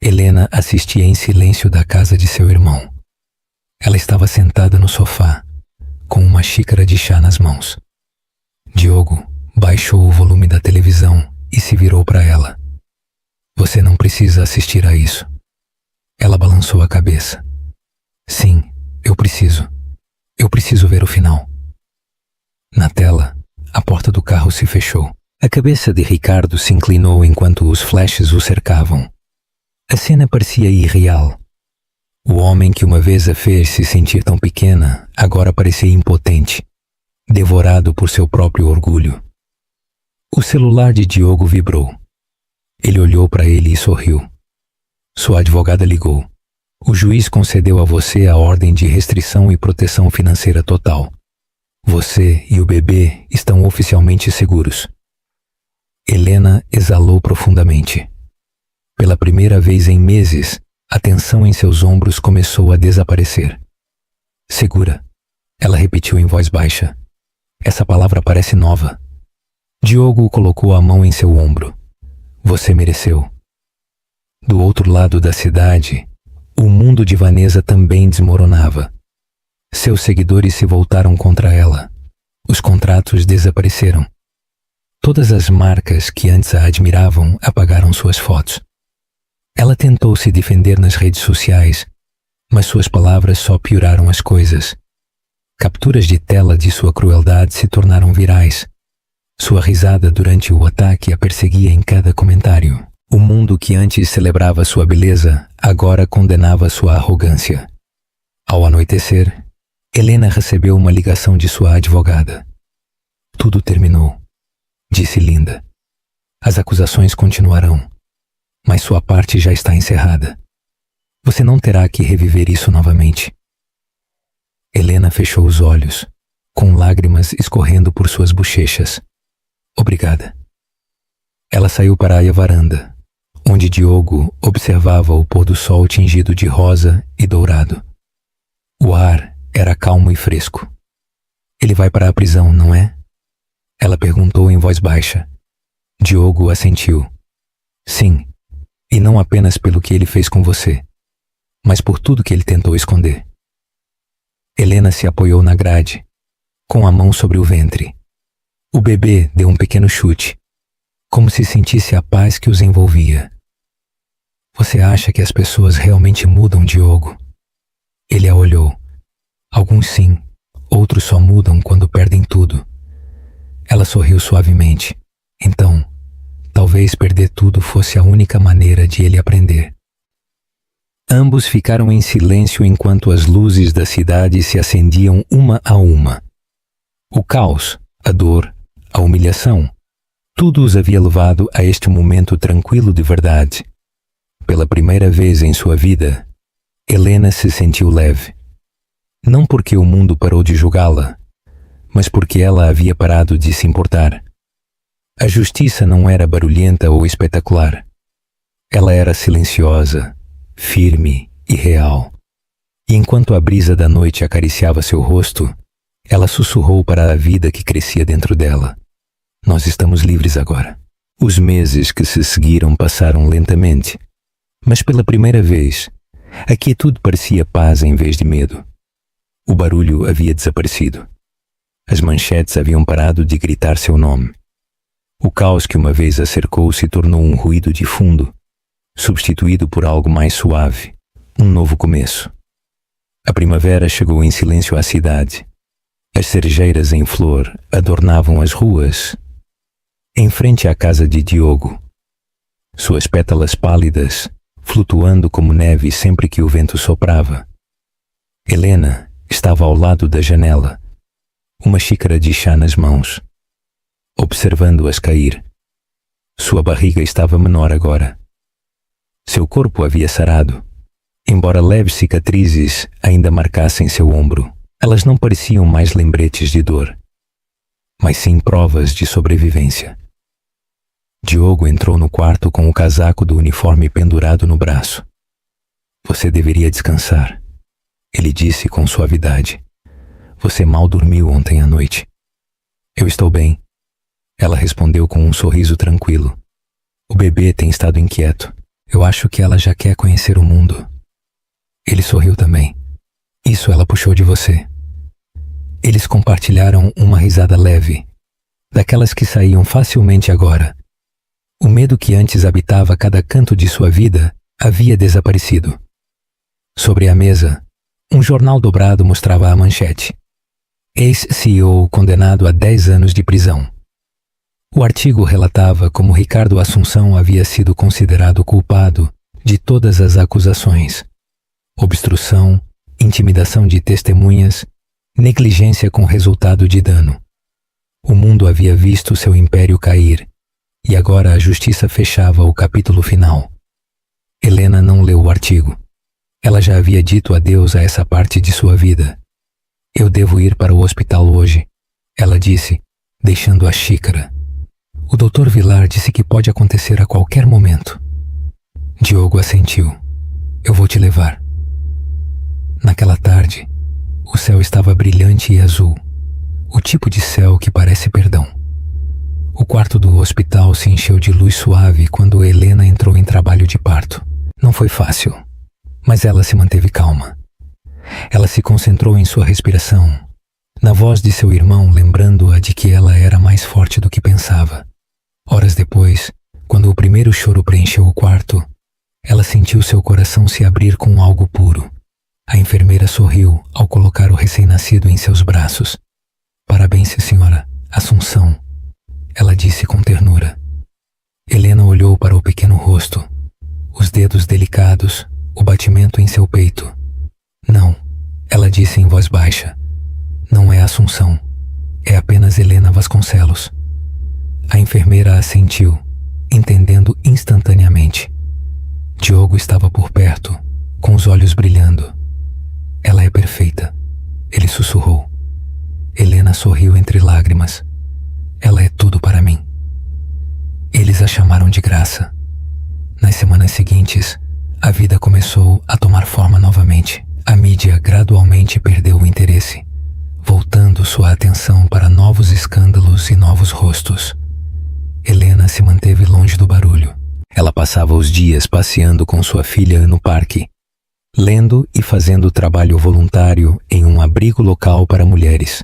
Helena assistia em silêncio da casa de seu irmão. Ela estava sentada no sofá, com uma xícara de chá nas mãos. Diogo baixou o volume da televisão e se virou para ela. Você não precisa assistir a isso. Ela balançou a cabeça. Sim, eu preciso. Eu preciso ver o final. Na tela, a porta do carro se fechou. A cabeça de Ricardo se inclinou enquanto os flashes o cercavam. A cena parecia irreal. O homem que uma vez a fez se sentir tão pequena, agora parecia impotente, devorado por seu próprio orgulho. O celular de Diogo vibrou. Ele olhou para ele e sorriu. Sua advogada ligou. O juiz concedeu a você a ordem de restrição e proteção financeira total. Você e o bebê estão oficialmente seguros. Helena exalou profundamente. Pela primeira vez em meses, a tensão em seus ombros começou a desaparecer. Segura. Ela repetiu em voz baixa. Essa palavra parece nova. Diogo colocou a mão em seu ombro. Você mereceu. Do outro lado da cidade, o mundo de Vanessa também desmoronava. Seus seguidores se voltaram contra ela. Os contratos desapareceram. Todas as marcas que antes a admiravam apagaram suas fotos. Ela tentou se defender nas redes sociais, mas suas palavras só pioraram as coisas. Capturas de tela de sua crueldade se tornaram virais. Sua risada durante o ataque a perseguia em cada comentário. O mundo que antes celebrava sua beleza, agora condenava sua arrogância. Ao anoitecer, Helena recebeu uma ligação de sua advogada. Tudo terminou, disse Linda. As acusações continuarão, mas sua parte já está encerrada. Você não terá que reviver isso novamente. Helena fechou os olhos, com lágrimas escorrendo por suas bochechas. Obrigada. Ela saiu para a varanda, onde Diogo observava o pôr do sol tingido de rosa e dourado. O ar era calmo e fresco. Ele vai para a prisão, não é? Ela perguntou em voz baixa. Diogo assentiu. Sim, e não apenas pelo que ele fez com você, mas por tudo que ele tentou esconder. Helena se apoiou na grade, com a mão sobre o ventre. O bebê deu um pequeno chute, como se sentisse a paz que os envolvia. Você acha que as pessoas realmente mudam, Diogo? Ele a olhou. Alguns sim, outros só mudam quando perdem tudo. Ela sorriu suavemente. Então, talvez perder tudo fosse a única maneira de ele aprender. Ambos ficaram em silêncio enquanto as luzes da cidade se acendiam uma a uma. O caos, a dor, a humilhação, tudo os havia levado a este momento tranquilo de verdade. Pela primeira vez em sua vida, Helena se sentiu leve. Não porque o mundo parou de julgá-la, mas porque ela havia parado de se importar. A justiça não era barulhenta ou espetacular. Ela era silenciosa, firme e real. E enquanto a brisa da noite acariciava seu rosto, ela sussurrou para a vida que crescia dentro dela. Nós estamos livres agora. Os meses que se seguiram passaram lentamente, mas pela primeira vez, a quietude parecia paz em vez de medo. O barulho havia desaparecido. As manchetes haviam parado de gritar seu nome. O caos que uma vez a cercou se tornou um ruído de fundo, substituído por algo mais suave, um novo começo. A primavera chegou em silêncio à cidade. As cerejeiras em flor adornavam as ruas. Em frente à casa de Diogo, suas pétalas pálidas, flutuando como neve sempre que o vento soprava. Helena estava ao lado da janela, uma xícara de chá nas mãos, observando-as cair. Sua barriga estava menor agora. Seu corpo havia sarado, embora leves cicatrizes ainda marcassem seu ombro. Elas não pareciam mais lembretes de dor, mas sim provas de sobrevivência. Diogo entrou no quarto com o casaco do uniforme pendurado no braço. Você deveria descansar, ele disse com suavidade. Você mal dormiu ontem à noite. Eu estou bem, ela respondeu com um sorriso tranquilo. O bebê tem estado inquieto. Eu acho que ela já quer conhecer o mundo. Ele sorriu também. Isso ela puxou de você. Eles compartilharam uma risada leve, daquelas que saíam facilmente agora. O medo que antes habitava cada canto de sua vida havia desaparecido. Sobre a mesa, um jornal dobrado mostrava a manchete. Ex-CEO condenado a 10 anos de prisão. O artigo relatava como Ricardo Assunção havia sido considerado culpado de todas as acusações: obstrução, intimidação de testemunhas, negligência com resultado de dano. O mundo havia visto seu império cair, e agora a justiça fechava o capítulo final. Helena não leu o artigo. Ela já havia dito adeus a essa parte de sua vida. Eu devo ir para o hospital hoje, ela disse, deixando a xícara. O Dr. Vilar disse que pode acontecer a qualquer momento. Diogo assentiu. Eu vou te levar. Naquela tarde, o céu estava brilhante e azul, o tipo de céu que parece perdão. O quarto do hospital se encheu de luz suave quando Helena entrou em trabalho de parto. Não foi fácil, mas ela se manteve calma. Ela se concentrou em sua respiração, na voz de seu irmão, lembrando-a de que ela era mais forte do que pensava. Horas depois, quando o primeiro choro preencheu o quarto, ela sentiu seu coração se abrir com algo puro. A enfermeira sorriu ao colocar o recém-nascido em seus braços. Parabéns, senhora Assunção, ela disse com ternura. Helena olhou para o pequeno rosto, os dedos delicados, o batimento em seu peito. Não, ela disse em voz baixa. Não é Assunção, é apenas Helena Vasconcelos. A enfermeira assentiu, entendendo instantaneamente. Diogo estava por perto, com os olhos brilhando. Ela é perfeita, ele sussurrou. Helena sorriu entre lágrimas. Ela é tudo para mim. Eles a chamaram de Graça. Nas semanas seguintes, a vida começou a tomar forma novamente. A mídia gradualmente perdeu o interesse, voltando sua atenção para novos escândalos e novos rostos. Helena se manteve longe do barulho. Ela passava os dias passeando com sua filha no parque, lendo e fazendo trabalho voluntário em um abrigo local para mulheres.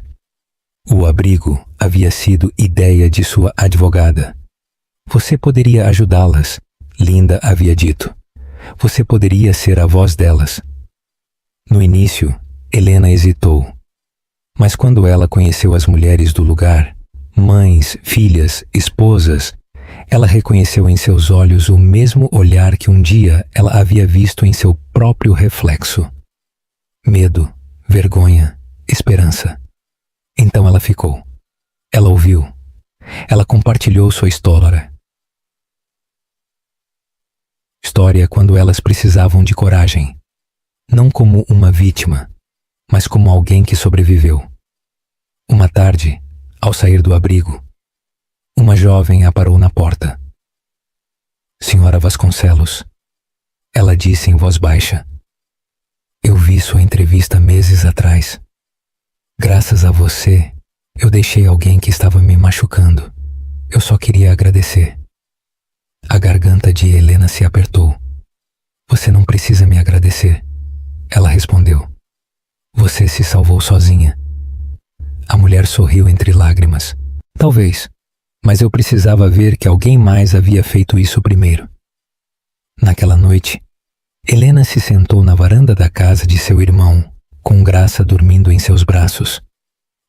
O abrigo havia sido ideia de sua advogada. Você poderia ajudá-las, Linda havia dito. Você poderia ser a voz delas. No início, Helena hesitou. Mas quando ela conheceu as mulheres do lugar, mães, filhas, esposas, ela reconheceu em seus olhos o mesmo olhar que um dia ela havia visto em seu próprio reflexo. Medo, vergonha, esperança. Então ela ficou. Ela ouviu. Ela compartilhou sua história. História quando elas precisavam de coragem. Não como uma vítima, mas como alguém que sobreviveu. Uma tarde, ao sair do abrigo, uma jovem a parou na porta. Senhora Vasconcelos, ela disse em voz baixa, eu vi sua entrevista meses atrás. Graças a você, eu deixei alguém que estava me machucando. Eu só queria agradecer. A garganta de Helena se apertou. Você não precisa me agradecer. Ela respondeu. Você se salvou sozinha. A mulher sorriu entre lágrimas. Talvez, mas eu precisava ver que alguém mais havia feito isso primeiro. Naquela noite, Helena se sentou na varanda da casa de seu irmão, com Graça dormindo em seus braços.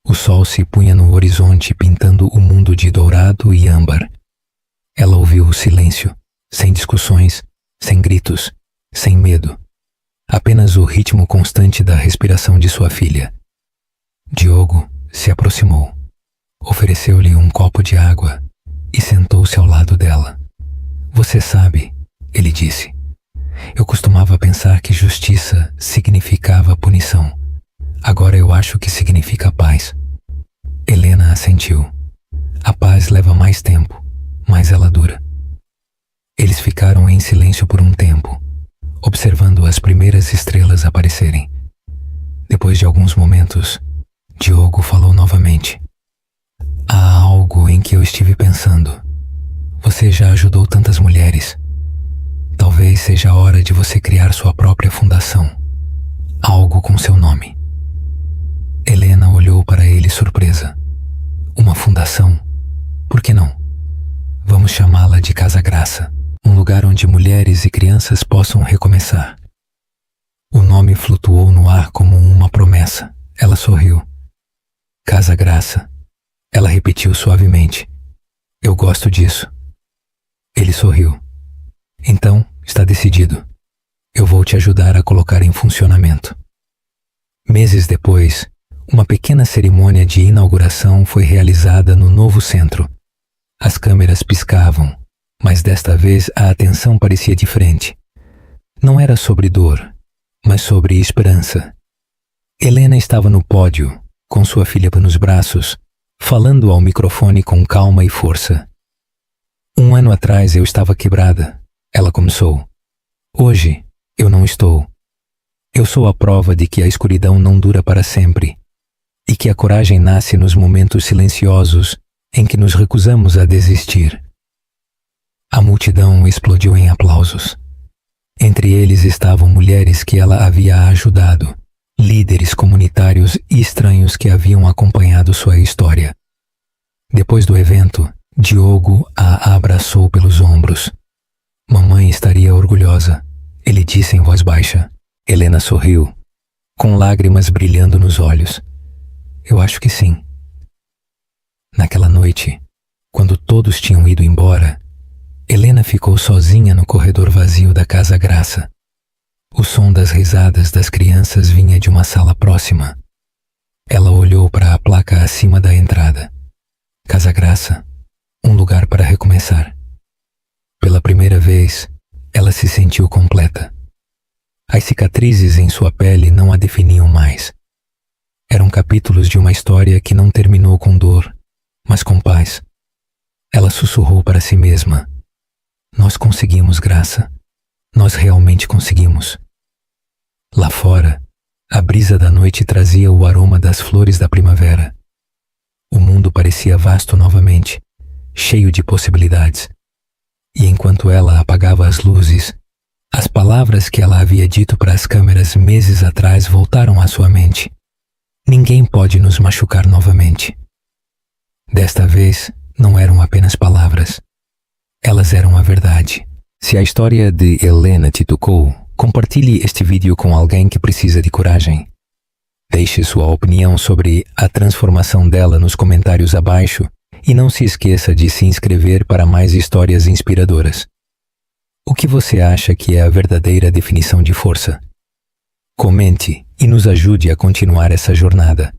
O sol se punha no horizonte pintando o mundo de dourado e âmbar. Ela ouviu o silêncio, sem discussões, sem gritos, sem medo. Apenas o ritmo constante da respiração de sua filha. Diogo se aproximou, ofereceu-lhe um copo de água e sentou-se ao lado dela. Você sabe, ele disse, eu costumava pensar que justiça significava punição. Agora eu acho que significa paz. Helena assentiu. A paz leva mais tempo, mas ela dura. Eles ficaram em silêncio por um tempo, observando as primeiras estrelas aparecerem. Depois de alguns momentos, Diogo falou novamente. Há algo em que eu estive pensando. Você já ajudou tantas mulheres. Talvez seja a hora de você criar sua própria fundação. Algo com seu nome. Helena olhou para ele surpresa. Uma fundação? Por que não? Vamos chamá-la de Casa Graça, um lugar onde mulheres e crianças possam recomeçar. O nome flutuou no ar como uma promessa. Ela sorriu. Casa Graça. Ela repetiu suavemente. Eu gosto disso. Ele sorriu. Então, está decidido. Eu vou te ajudar a colocar em funcionamento. Meses depois, uma pequena cerimônia de inauguração foi realizada no novo centro. As câmeras piscavam, mas desta vez a atenção parecia diferente. Não era sobre dor, mas sobre esperança. Helena estava no pódio, com sua filha nos braços, falando ao microfone com calma e força. Um ano atrás eu estava quebrada, ela começou. Hoje, eu não estou. Eu sou a prova de que a escuridão não dura para sempre e que a coragem nasce nos momentos silenciosos em que nos recusamos a desistir. A multidão explodiu em aplausos. Entre eles estavam mulheres que ela havia ajudado, líderes comunitários e estranhos que haviam acompanhado sua história. Depois do evento, Diogo a abraçou pelos ombros. Mamãe estaria orgulhosa, ele disse em voz baixa. Helena sorriu, com lágrimas brilhando nos olhos. Eu acho que sim. Naquela noite, quando todos tinham ido embora, Helena ficou sozinha no corredor vazio da Casa Graça. O som das risadas das crianças vinha de uma sala próxima. Ela olhou para a placa acima da entrada. Casa Graça, um lugar para recomeçar. Pela primeira vez, ela se sentiu completa. As cicatrizes em sua pele não a definiam mais. Eram capítulos de uma história que não terminou com dor, mas com paz. Ela sussurrou para si mesma. Nós conseguimos, Graça. Nós realmente conseguimos. Lá fora, a brisa da noite trazia o aroma das flores da primavera. O mundo parecia vasto novamente, cheio de possibilidades. E enquanto ela apagava as luzes, as palavras que ela havia dito para as câmeras meses atrás voltaram à sua mente. Ninguém pode nos machucar novamente. Desta vez, não eram apenas palavras. Elas eram a verdade. Se a história de Helena te tocou, compartilhe este vídeo com alguém que precisa de coragem. Deixe sua opinião sobre a transformação dela nos comentários abaixo e não se esqueça de se inscrever para mais histórias inspiradoras. O que você acha que é a verdadeira definição de força? Comente e nos ajude a continuar essa jornada.